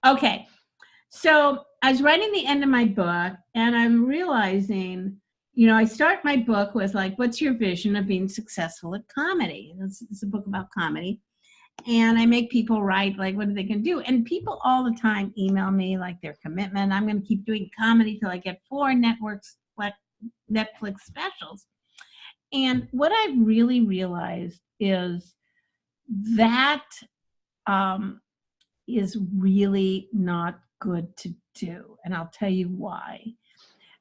okay. So I was writing the end of my book, and I'm realizing, I start my book with what's your vision of being successful at comedy? It's a book about comedy. And I make people write, what are they going to do? And people all the time email me, their commitment. I'm going to keep doing comedy till I get 4 Netflix specials. And what I've really realized is that is really not good to do. And I'll tell you why.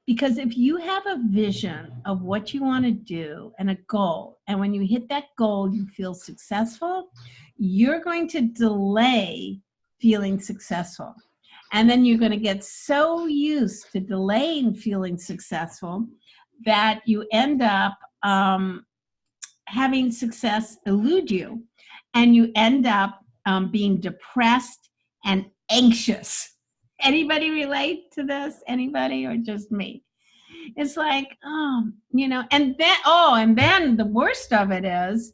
Because if you have a vision of what you want to do and a goal, and when you hit that goal, you feel successful, you're going to delay feeling successful. And then you're going to get so used to delaying feeling successful that you end up having success elude you. And you end up being depressed and anxious. Anybody relate to this? Anybody, or just me? It's and then the worst of it is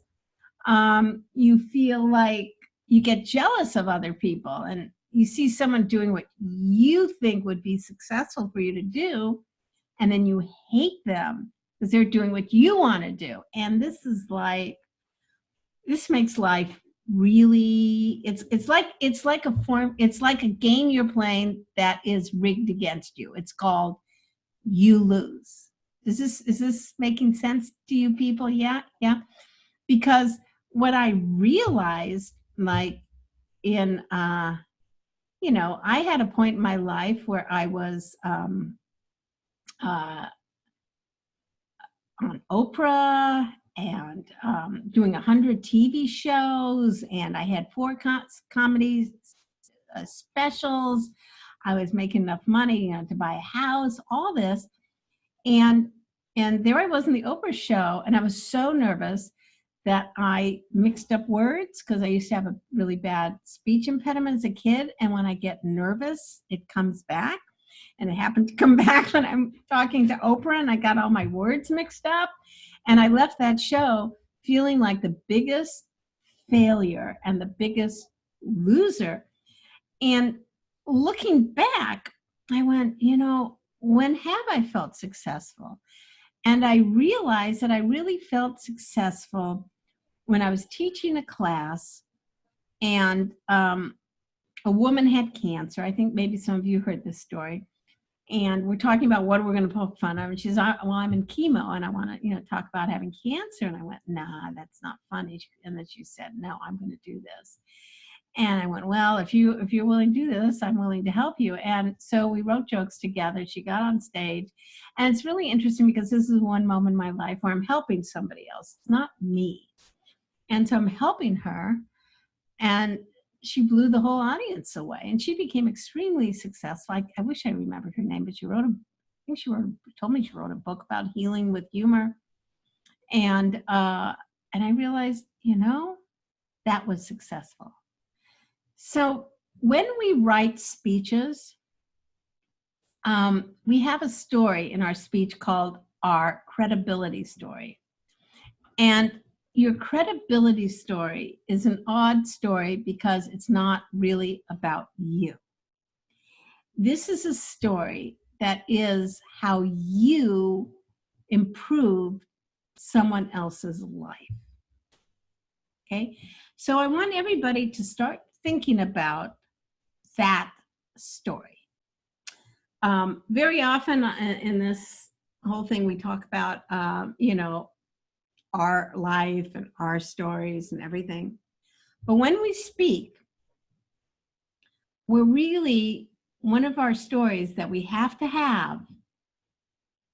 you feel like you get jealous of other people, and you see someone doing what you think would be successful for you to do, and then you hate them because they're doing what you want to do. And this makes life really, it's like a game you're playing that is rigged against you. It's called you lose. Is this making sense to you people? Yeah. Because what I realized, I had a point in my life where I was on Oprah and doing 100 TV shows, and I had 4 comedy specials. I was making enough money, to buy a house, all this, and there I was in the Oprah show, and I was so nervous that I mixed up words because I used to have a really bad speech impediment as a kid. And when I get nervous, it comes back. And it happened to come back when I'm talking to Oprah, and I got all my words mixed up. And I left that show feeling like the biggest failure and the biggest loser. And looking back, I went, you know, when have I felt successful? And I realized that I really felt successful when I was teaching a class, and a woman had cancer. I think maybe some of you heard this story. And we're talking about what we're going to poke fun of. And she's, well, I'm in chemo and I want to, you know, talk about having cancer. And I went, nah, that's not funny. And then she said, no, I'm going to do this. And I went, well, if you're willing to do this, I'm willing to help you. And so we wrote jokes together. She got on stage. And it's really interesting because this is one moment in my life where I'm helping somebody else. It's not me. And so I'm helping her. And she blew the whole audience away, and she became extremely successful. I wish I remembered her name, but she wrote told me she wrote a book about healing with humor. And I realized, you know, that was successful. So when we write speeches, we have a story in our speech called our credibility story. And your credibility story is an odd story because it's not really about you. This is a story that is how you improve someone else's life. Okay? So I want everybody to start thinking about that story. Very often in this whole thing, we talk about, you know, our life and our stories and everything. But when we speak, we're really, one of our stories that we have to have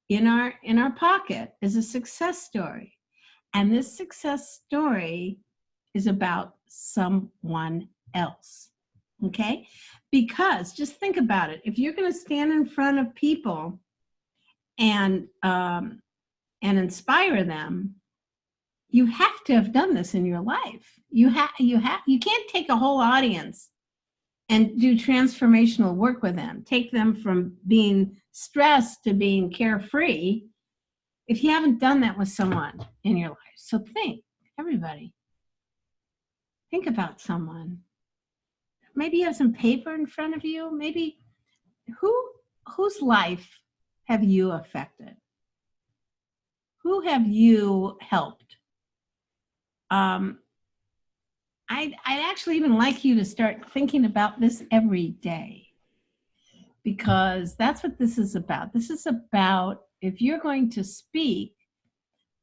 in our pocket is a success story. And this success story is about someone else. Okay? Because just think about it. If you're going to stand in front of people and inspire them, you have to have done this in your life. You can't take a whole audience and do transformational work with them. Take them from being stressed to being carefree if you haven't done that with someone in your life. So think, everybody, think about someone. Maybe you have some paper in front of you. Maybe whose life have you affected? Who have you helped? I'd actually even like you to start thinking about this every day, because that's what this is about. This is about, if you're going to speak,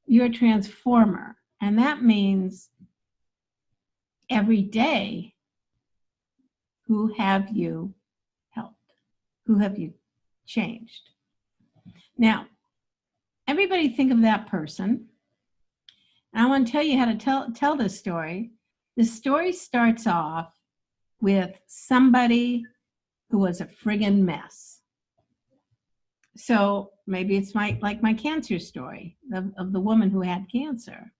you're a transformer. And that means every day, who have you helped? Who have you changed? Now, everybody think of that person. And I want to tell you how to tell this story. This story starts off with somebody who was a friggin' mess. So maybe it's like my cancer story of the woman who had cancer.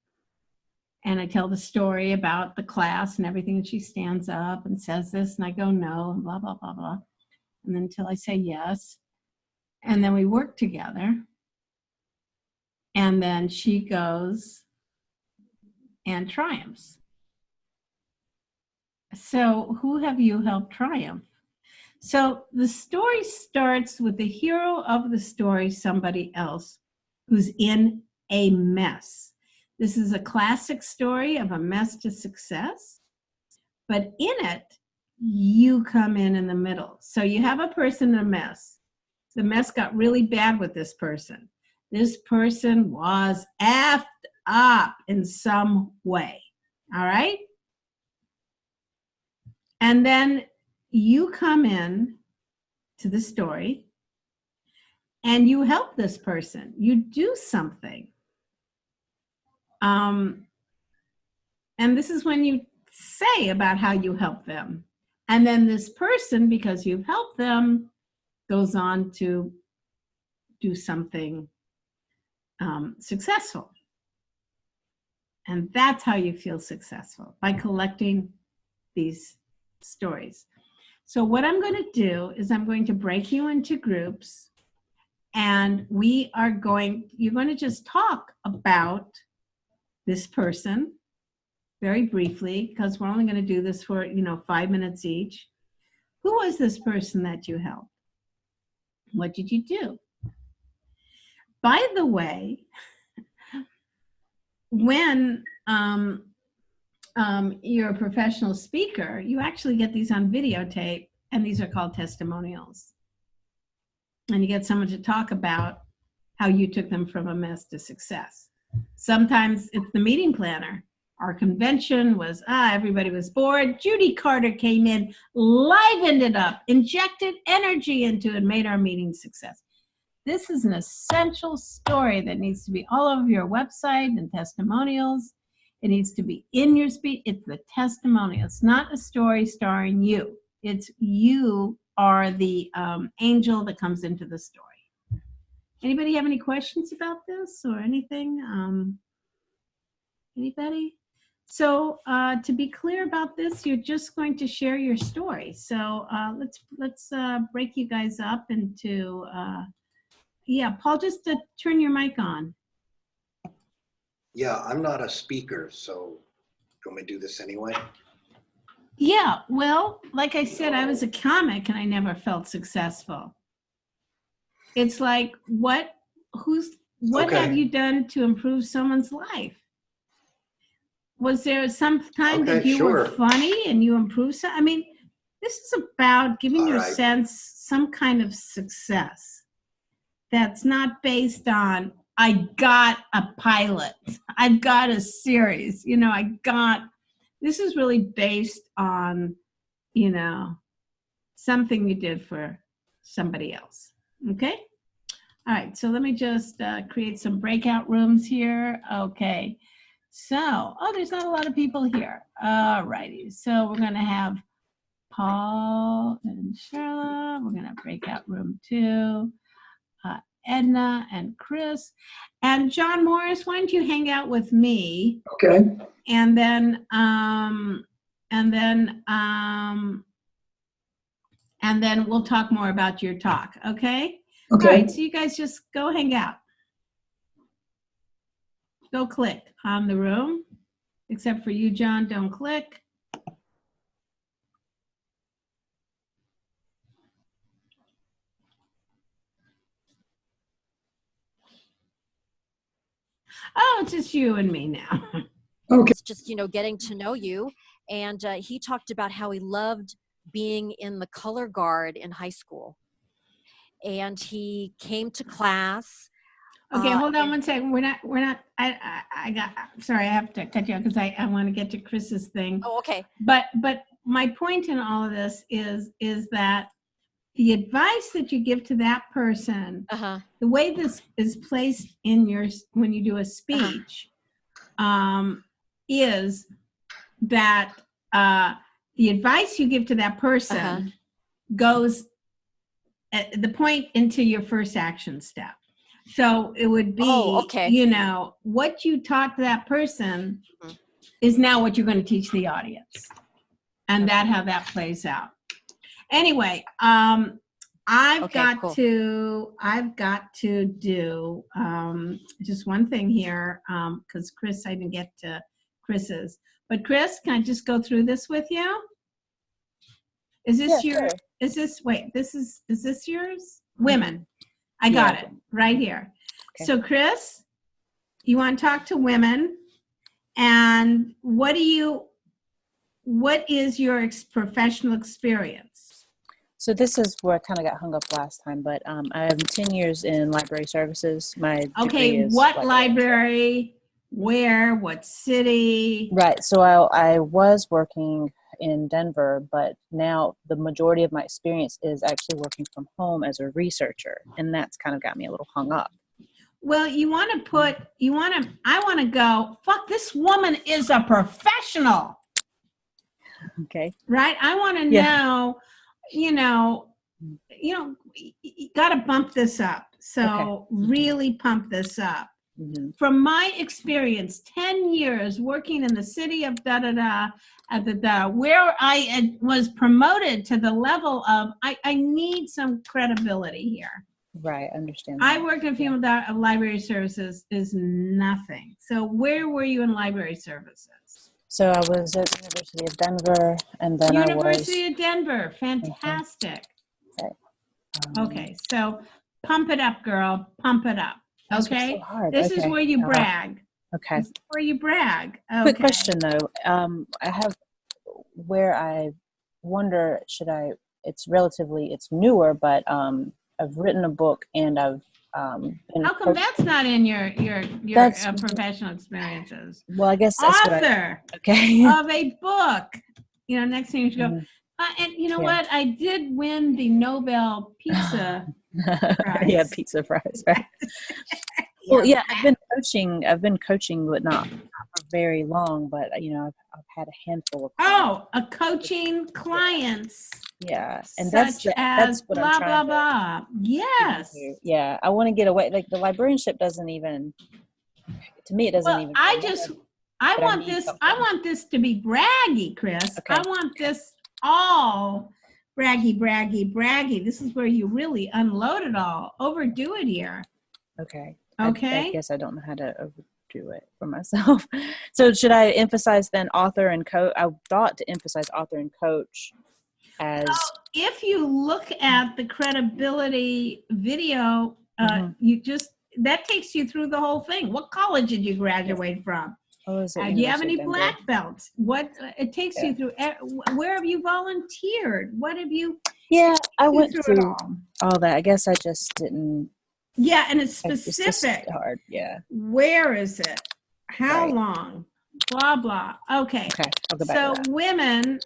And I tell the story about the class and everything, and she stands up and says this, and I go, no, and blah, blah, blah, blah. And then until I say yes. And then we work together. And then she goes and triumphs. So who have you helped triumph? So the story starts with the hero of the story, somebody else who's in a mess. This is a classic story of a mess to success, but in it, you come in the middle. So you have a person in a mess. The mess got really bad with this person. This person was effed up in some way, all right? And then you come in to the story and you help this person. You do something. And this is when you say about how you help them. And then this person, because you've helped them, goes on to do something successful. And that's how you feel successful, by collecting these stories. So what I'm going to do is I'm going to break you into groups, and you're going to just talk about this person very briefly, because we're only going to do this for, 5 minutes each. Who was this person that you helped? What did you do? By the way, when you're a professional speaker, you actually get these on videotape, and these are called testimonials. And you get someone to talk about how you took them from a mess to success. Sometimes it's the meeting planner. Our convention was, everybody was bored. Judy Carter came in, livened it up, injected energy into it, made our meeting success. This is an essential story that needs to be all over your website and testimonials. It needs to be in your speech. It's the testimonial. It's not a story starring you. It's you are the angel that comes into the story. Anybody have any questions about this or anything? Anybody? So to be clear about this, you're just going to share your story. So let's break you guys up into, Paul, just to turn your mic on. Yeah, I'm not a speaker, so do you want me to do this anyway? Yeah, well, like I said, I was a comic and I never felt successful. It's like, what have you done to improve someone's life? Was there some time that you were funny and you improved some? I mean, this is about giving your sense some kind of success that's not based on, I got a pilot, I've got a series, this is really based on, something you did for somebody else. Okay? All right, so let me just create some breakout rooms here. Okay. So, there's not a lot of people here. All righty. So we're going to have Paul and Sherla. We're going to break out room 2. Edna and Chris. And John Morris, why don't you hang out with me? Okay. And then we'll talk more about your talk. Okay? Okay. All right. So you guys just go hang out. Go click on the room, except for you, John, don't click. Oh, it's just you and me now. Okay. It's just, getting to know you. And he talked about how he loved being in the color guard in high school. And he came to class. Okay, hold on one second. We're not, sorry, I have to cut you off because I want to get to Chris's thing. Oh, okay. But my point in all of this is that the advice that you give to that person, the way this is placed in when you do a speech, is that the advice you give to that person goes at the point into your first action step. So it would be, what you taught to that person is now what you're going to teach the audience. And how that plays out. Anyway, I've got to do just one thing here, because Chris, I didn't get to Chris's. But Chris, can I just go through this with you? Is this sure. Is this yours? Women. I got it right here. Okay. So Chris, you want to talk to women, and what is your professional experience? So this is where I kind of got hung up last time, but I have 10 years in library services. My degree is what library, where, what city? Right. So I was working in Denver, but now the majority of my experience is actually working from home as a researcher, and that's kind of got me a little hung up. Well, I want to go, fuck, this woman is a professional. Okay. Right? I want to know, you got to bump this up. So really pump this up. From my experience, 10 years working in the city of da-da-da, where I was promoted to the level of, I need some credibility here. Right, I understand. I worked in female library services is nothing. So where were you in library services? So I was at the University of Denver, and then University of Denver, fantastic. Okay. Okay, so pump it up, girl, pump it up. Okay, so hard. This is where you brag. Okay. This is where you brag. Okay. Quick question though. I have where I wonder it's newer, but I've written a book and I've been How come that's not in your professional experiences? Well, I guess that's author okay. of a book. You know, next thing you should go. And you know what? I did win the Nobel Pizza Prize. Yeah, pizza fries, right? Well, yeah, I've been coaching, but not for very long. But you know, I've had a handful of coaching clients. Yeah, and that's what blah, I'm trying blah. Yes. Yeah, I want to get away. Like the librarianship doesn't even. To me, it doesn't even. I want this to be braggy, Chris. Okay. I want this all braggy. This is where you really unload it all. Overdo it here. Okay. Okay. I guess I don't know how to overdo it for myself. So should I emphasize then author and coach? I thought to emphasize author and coach as. If you look at the credibility video, that takes you through the whole thing. What college did you graduate from? Do you have any black belts? What it takes you through? Where have you volunteered? What have you? Yeah, I went through all that. I guess I just didn't. Yeah, and it's specific. It's just hard. Yeah. Where is it? How long? Blah blah. Okay. I'll go back to that. Women,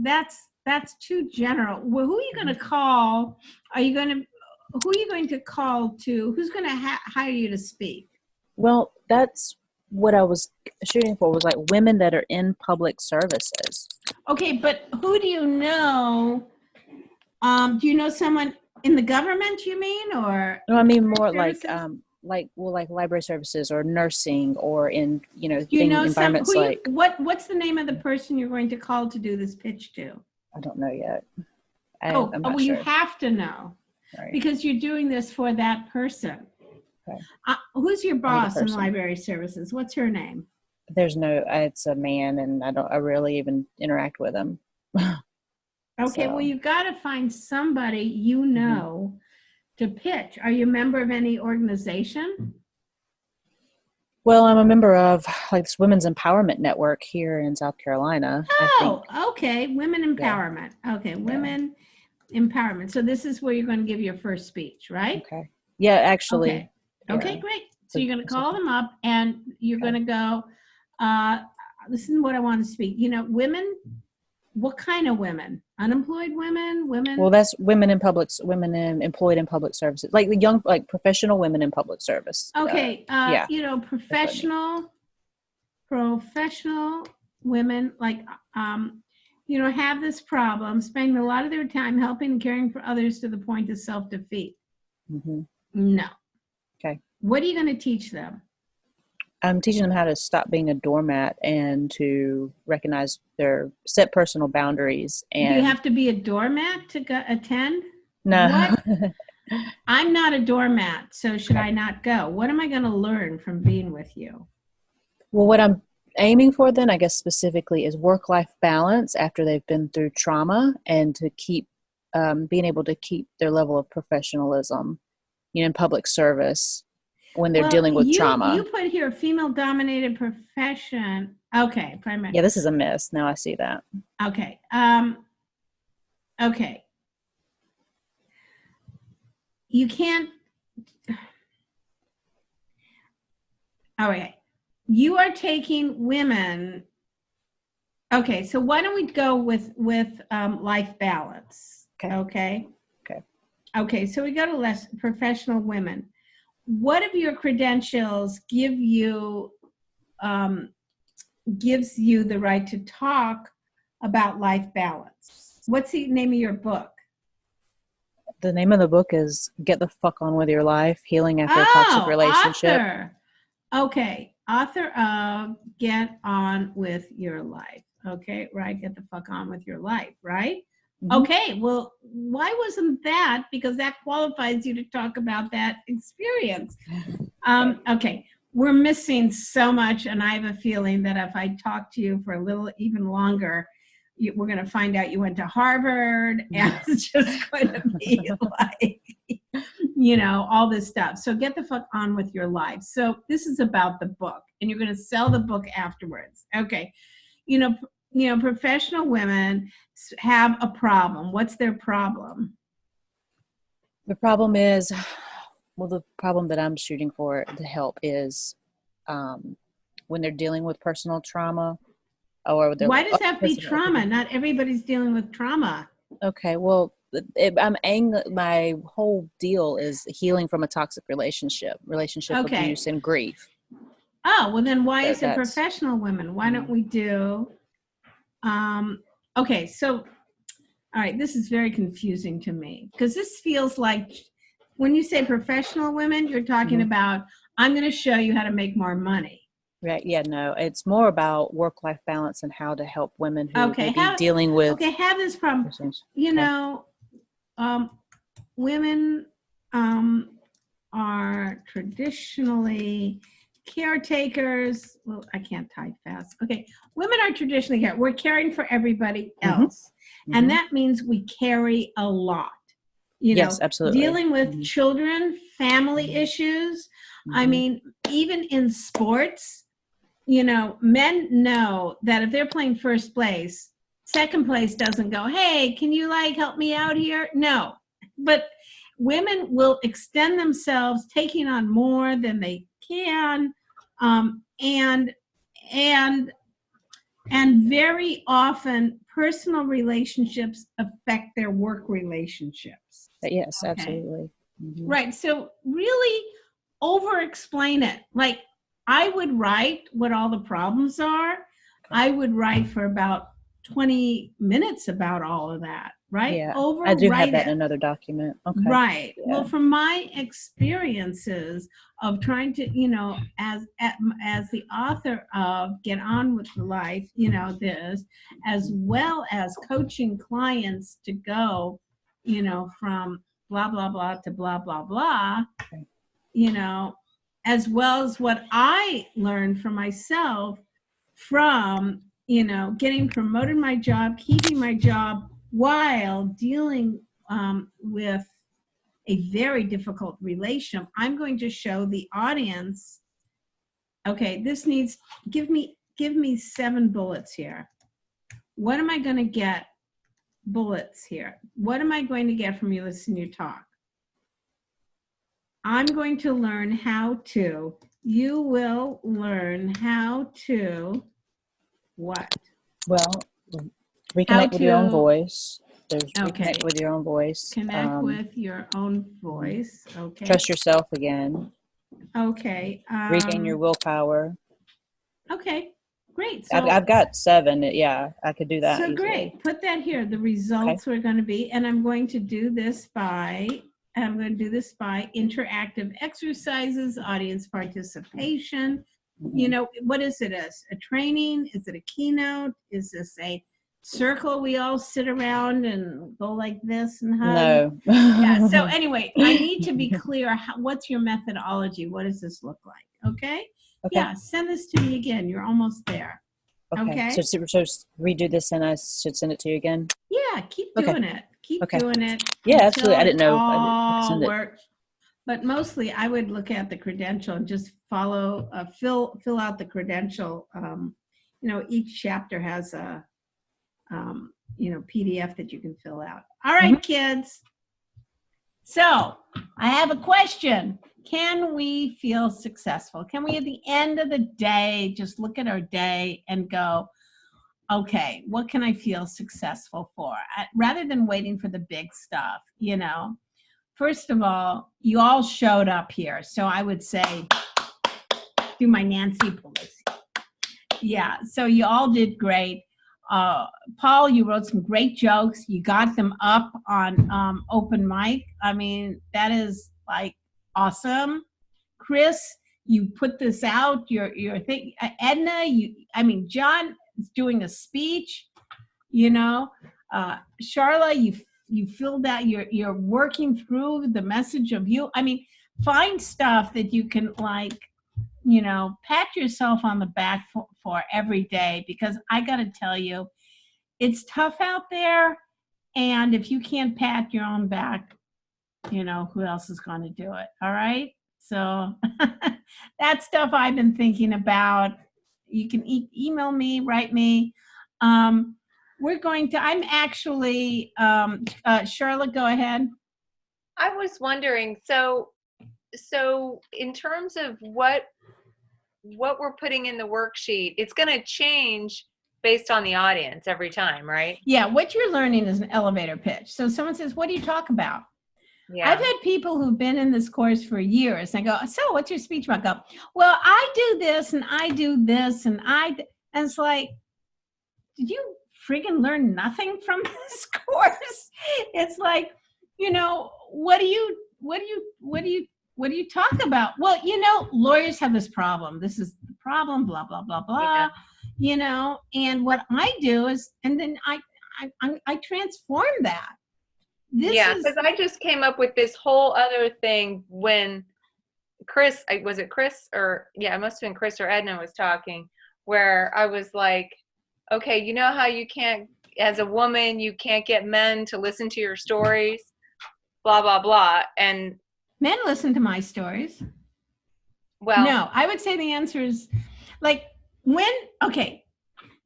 that's too general. Well, who are you going to call? Who are you going to call to? Who's going to hire you to speak? Well, that's what I was shooting for, was like women that are in public services. Okay, but who do you know? Do you know someone in the government, you mean, or? No, I mean more services? like library services or nursing or in, environments what's the name of the person you're going to call to do this pitch to? I don't know yet. I'm not sure. You have to know, because you're doing this for that person. Okay. Who's your boss in library services? What's her name? There's it's a man, and I rarely even interact with him. Okay, well, you've got to find somebody to pitch. Are you a member of any organization? Well, I'm a member of this Women's Empowerment Network here in South Carolina. Okay, Women Empowerment. Yeah. Okay, Women Empowerment. So this is where you're going to give your first speech, right? Okay. Yeah, actually. Okay, great. So you're going to call them up, and you're going to go, this is what I want to speak. Women, what kind of women? Unemployed women? Well, that's women employed in public services, like the young, like professional women in public service. Okay. Professional women, like, have this problem, spending a lot of their time helping and caring for others to the point of self-defeat. Mm-hmm. No. Okay. What are you going to teach them? I'm teaching them how to stop being a doormat and to recognize their set personal boundaries. And do you have to be a doormat to attend? No. What? I'm not a doormat, so should I not go? What am I going to learn from being with you? Well, what I'm aiming for then, I guess specifically, is work-life balance after they've been through trauma, and to keep being able to keep their level of professionalism, in public service when they're dealing with trauma. You put here female-dominated profession. Okay, primary. Yeah, this is a miss. Now I see that. Okay. Okay. You can't. All right. You are taking women. Okay, so why don't we go with life balance? Okay. Okay, so we go to less professional women. What of your credentials gives you the right to talk about life balance? What's the name of your book? The name of the book is Get the Fuck On With Your Life, Healing After a Toxic Relationship. Author. Okay. Author of Get On With Your Life. Okay, right. Get the fuck on with your life, right? Mm-hmm. Okay, well, why wasn't that? Because that qualifies you to talk about that experience. Okay, we're missing so much, and I have a feeling that if I talk to you for a little even longer, we're going to find out you went to Harvard, and it's just going to be like, you know, all this stuff. So get the fuck on with your life. So this is about the book, and you're going to sell the book afterwards. Okay. You know, professional women have a problem. What's their problem? The problem is, well, the problem that I'm shooting for to help is when they're dealing with personal trauma. Why does that be trauma? Not everybody's dealing with trauma. Okay, well, my whole deal is healing from a toxic relationship abuse and grief. Oh, well then why is it professional women? Why don't we do, okay, so, all right, this is very confusing to me because this feels like when you say professional women, you're talking about, I'm going to show you how to make more money. Right. Yeah, no, it's more about work-life balance and how to help women who may be dealing with. Okay, have this problem. You know, women are traditionally caretakers. Well, I can't type fast. Okay, women are traditionally we're caring for everybody else. And that means we carry a lot. You know, yes, absolutely. Dealing with children, family issues. I mean, even in sports, you know, men know that if they're playing first place, second place doesn't go, hey, can you like help me out here? No. But women will extend themselves, taking on more than they can, and very often personal relationships affect their work relationships. Yes, absolutely. Right. So really over-explain it. Like, I would write what all the problems are. I would write for about 20 minutes about all of that, right? Yeah, I do have that in another document. Okay. Right. Yeah. Well, from my experiences of trying to, you know, as the author of Get On With the Life, you know, this, as well as coaching clients to go, you know, from blah, blah, blah to blah, blah, blah, you know, as well as what I learned for myself from, you know, getting promoted my job, keeping my job while dealing with a very difficult relationship. I'm going to show the audience, okay, this needs, give me 7 bullets here. What am I going to get bullets here? What am I going to get from you listening to you talk? I'm going to learn how to, you will learn how to, what? Well, reconnect with your own voice. There's reconnect with your own voice. Connect with your own voice. Okay. Trust yourself again. Okay. Regain your willpower. Okay. Great. So I've got 7. Yeah, I could do that. So easily. Great. Put that here. The results are going to be, and I'm going to do this by interactive exercises, audience participation. You know, what is it? A training? Is it a keynote? Is this a circle we all sit around and go like this and hug? No. Yeah. So anyway, I need to be clear. What's your methodology? What does this look like? Okay. Yeah. Send this to me again. You're almost there. Okay. So redo this and I should send it to you again? Yeah. Keep doing it. Keep doing it. Yeah, absolutely. I didn't know. All works. But mostly I would look at the credential and just follow, fill out the credential. You know, each chapter has a, you know, PDF that you can fill out. All right, kids. So I have a question. Can we feel successful? Can we, at the end of the day, just look at our day and go, okay, what can I feel successful for? Rather than waiting for the big stuff, you know. First of all, you all showed up here. So I would say, do my Nancy Pelosi. Yeah, so you all did great. Paul, you wrote some great jokes. You got them up on open mic. I mean, that is like awesome. Chris, you put this out. Your thing. Edna, John is doing a speech. Charla, you filled out. You're working through the message of you. I mean, find stuff that you can pat yourself on the back for every day, because I got to tell you, it's tough out there. And if you can't pat your own back, who else is going to do it? All right. So that's stuff I've been thinking about. You can email me, write me. I'm actually, Charlotte, go ahead. I was wondering, so in terms of what we're putting in the worksheet, it's going to change based on the audience every time, right? Yeah, what you're learning is an elevator pitch. So someone says, what do you talk about? Yeah. I've had people who've been in this course for years, and I go, so what's your speech about? I go, well, I do this, and I do this, and it's like, did you friggin' learn nothing from this course? It's like, what do you talk about? Well, lawyers have this problem. This is the problem, blah, blah, blah, blah, and what I do is, and then I transform that. Because I just came up with this whole other thing when Chris, was it Chris or, it must have been Chris or Edna was talking, where I was like, okay, you know how you can't, as a woman, you can't get men to listen to your stories, blah, blah, blah. And men listen to my stories. Well, no, I would say the answer is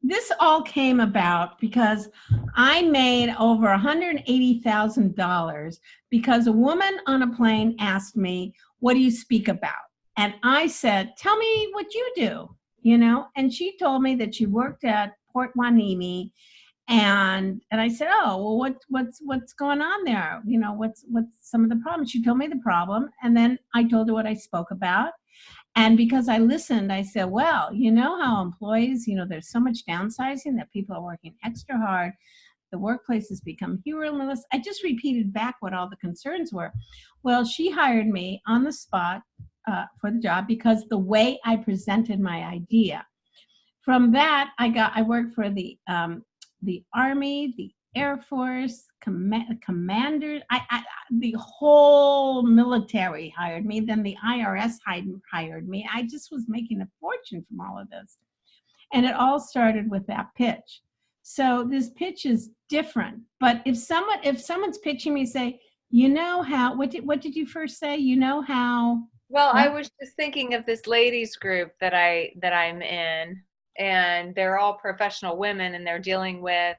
this all came about because I made over $180,000 because a woman on a plane asked me, what do you speak about? And I said, tell me what you do, and she told me that she worked at Port Hueneme. And I said, oh, well, what's going on there? What's some of the problems? She told me the problem. And then I told her what I spoke about. And because I listened, I said, well, how employees, there's so much downsizing that people are working extra hard. The workplace has become humorless. I just repeated back what all the concerns were. Well, she hired me on the spot for the job because the way I presented my idea. From that, I worked for the Army, the Air Force, commanders, the whole military hired me. Then the IRS hired me. I just was making a fortune from all of this. And it all started with that pitch. So this pitch is different. But if someone's pitching me, say, what did you first say? How? Well, I was just thinking of this ladies group that I'm in, and they're all professional women, and they're dealing with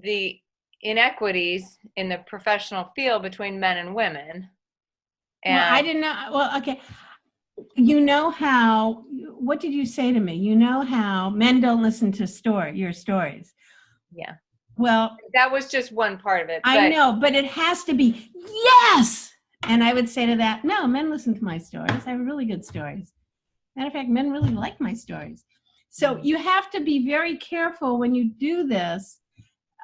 the inequities in the professional field between men and women. And I didn't know. Well, okay. What did you say to me? How men don't listen to your stories. Yeah. Well, that was just one part of it. I know, but it has to be, yes. And I would say to that, no, men listen to my stories. I have really good stories. Matter of fact, men really like my stories. So you have to be very careful when you do this,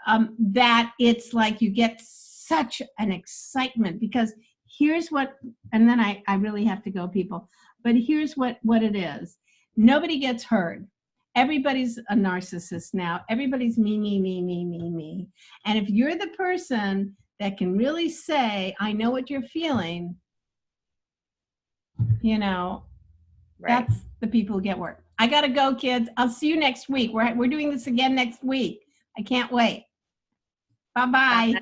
that it's like you get such an excitement, because here's what, and then I really have to go, people, but here's what it is. Nobody gets heard. Everybody's a narcissist now. Everybody's me. And if you're the person that can really say, I know what you're feeling, right. That's the people who get work. I got to go, kids. I'll see you next week. We're doing this again next week. I can't wait. Bye-bye.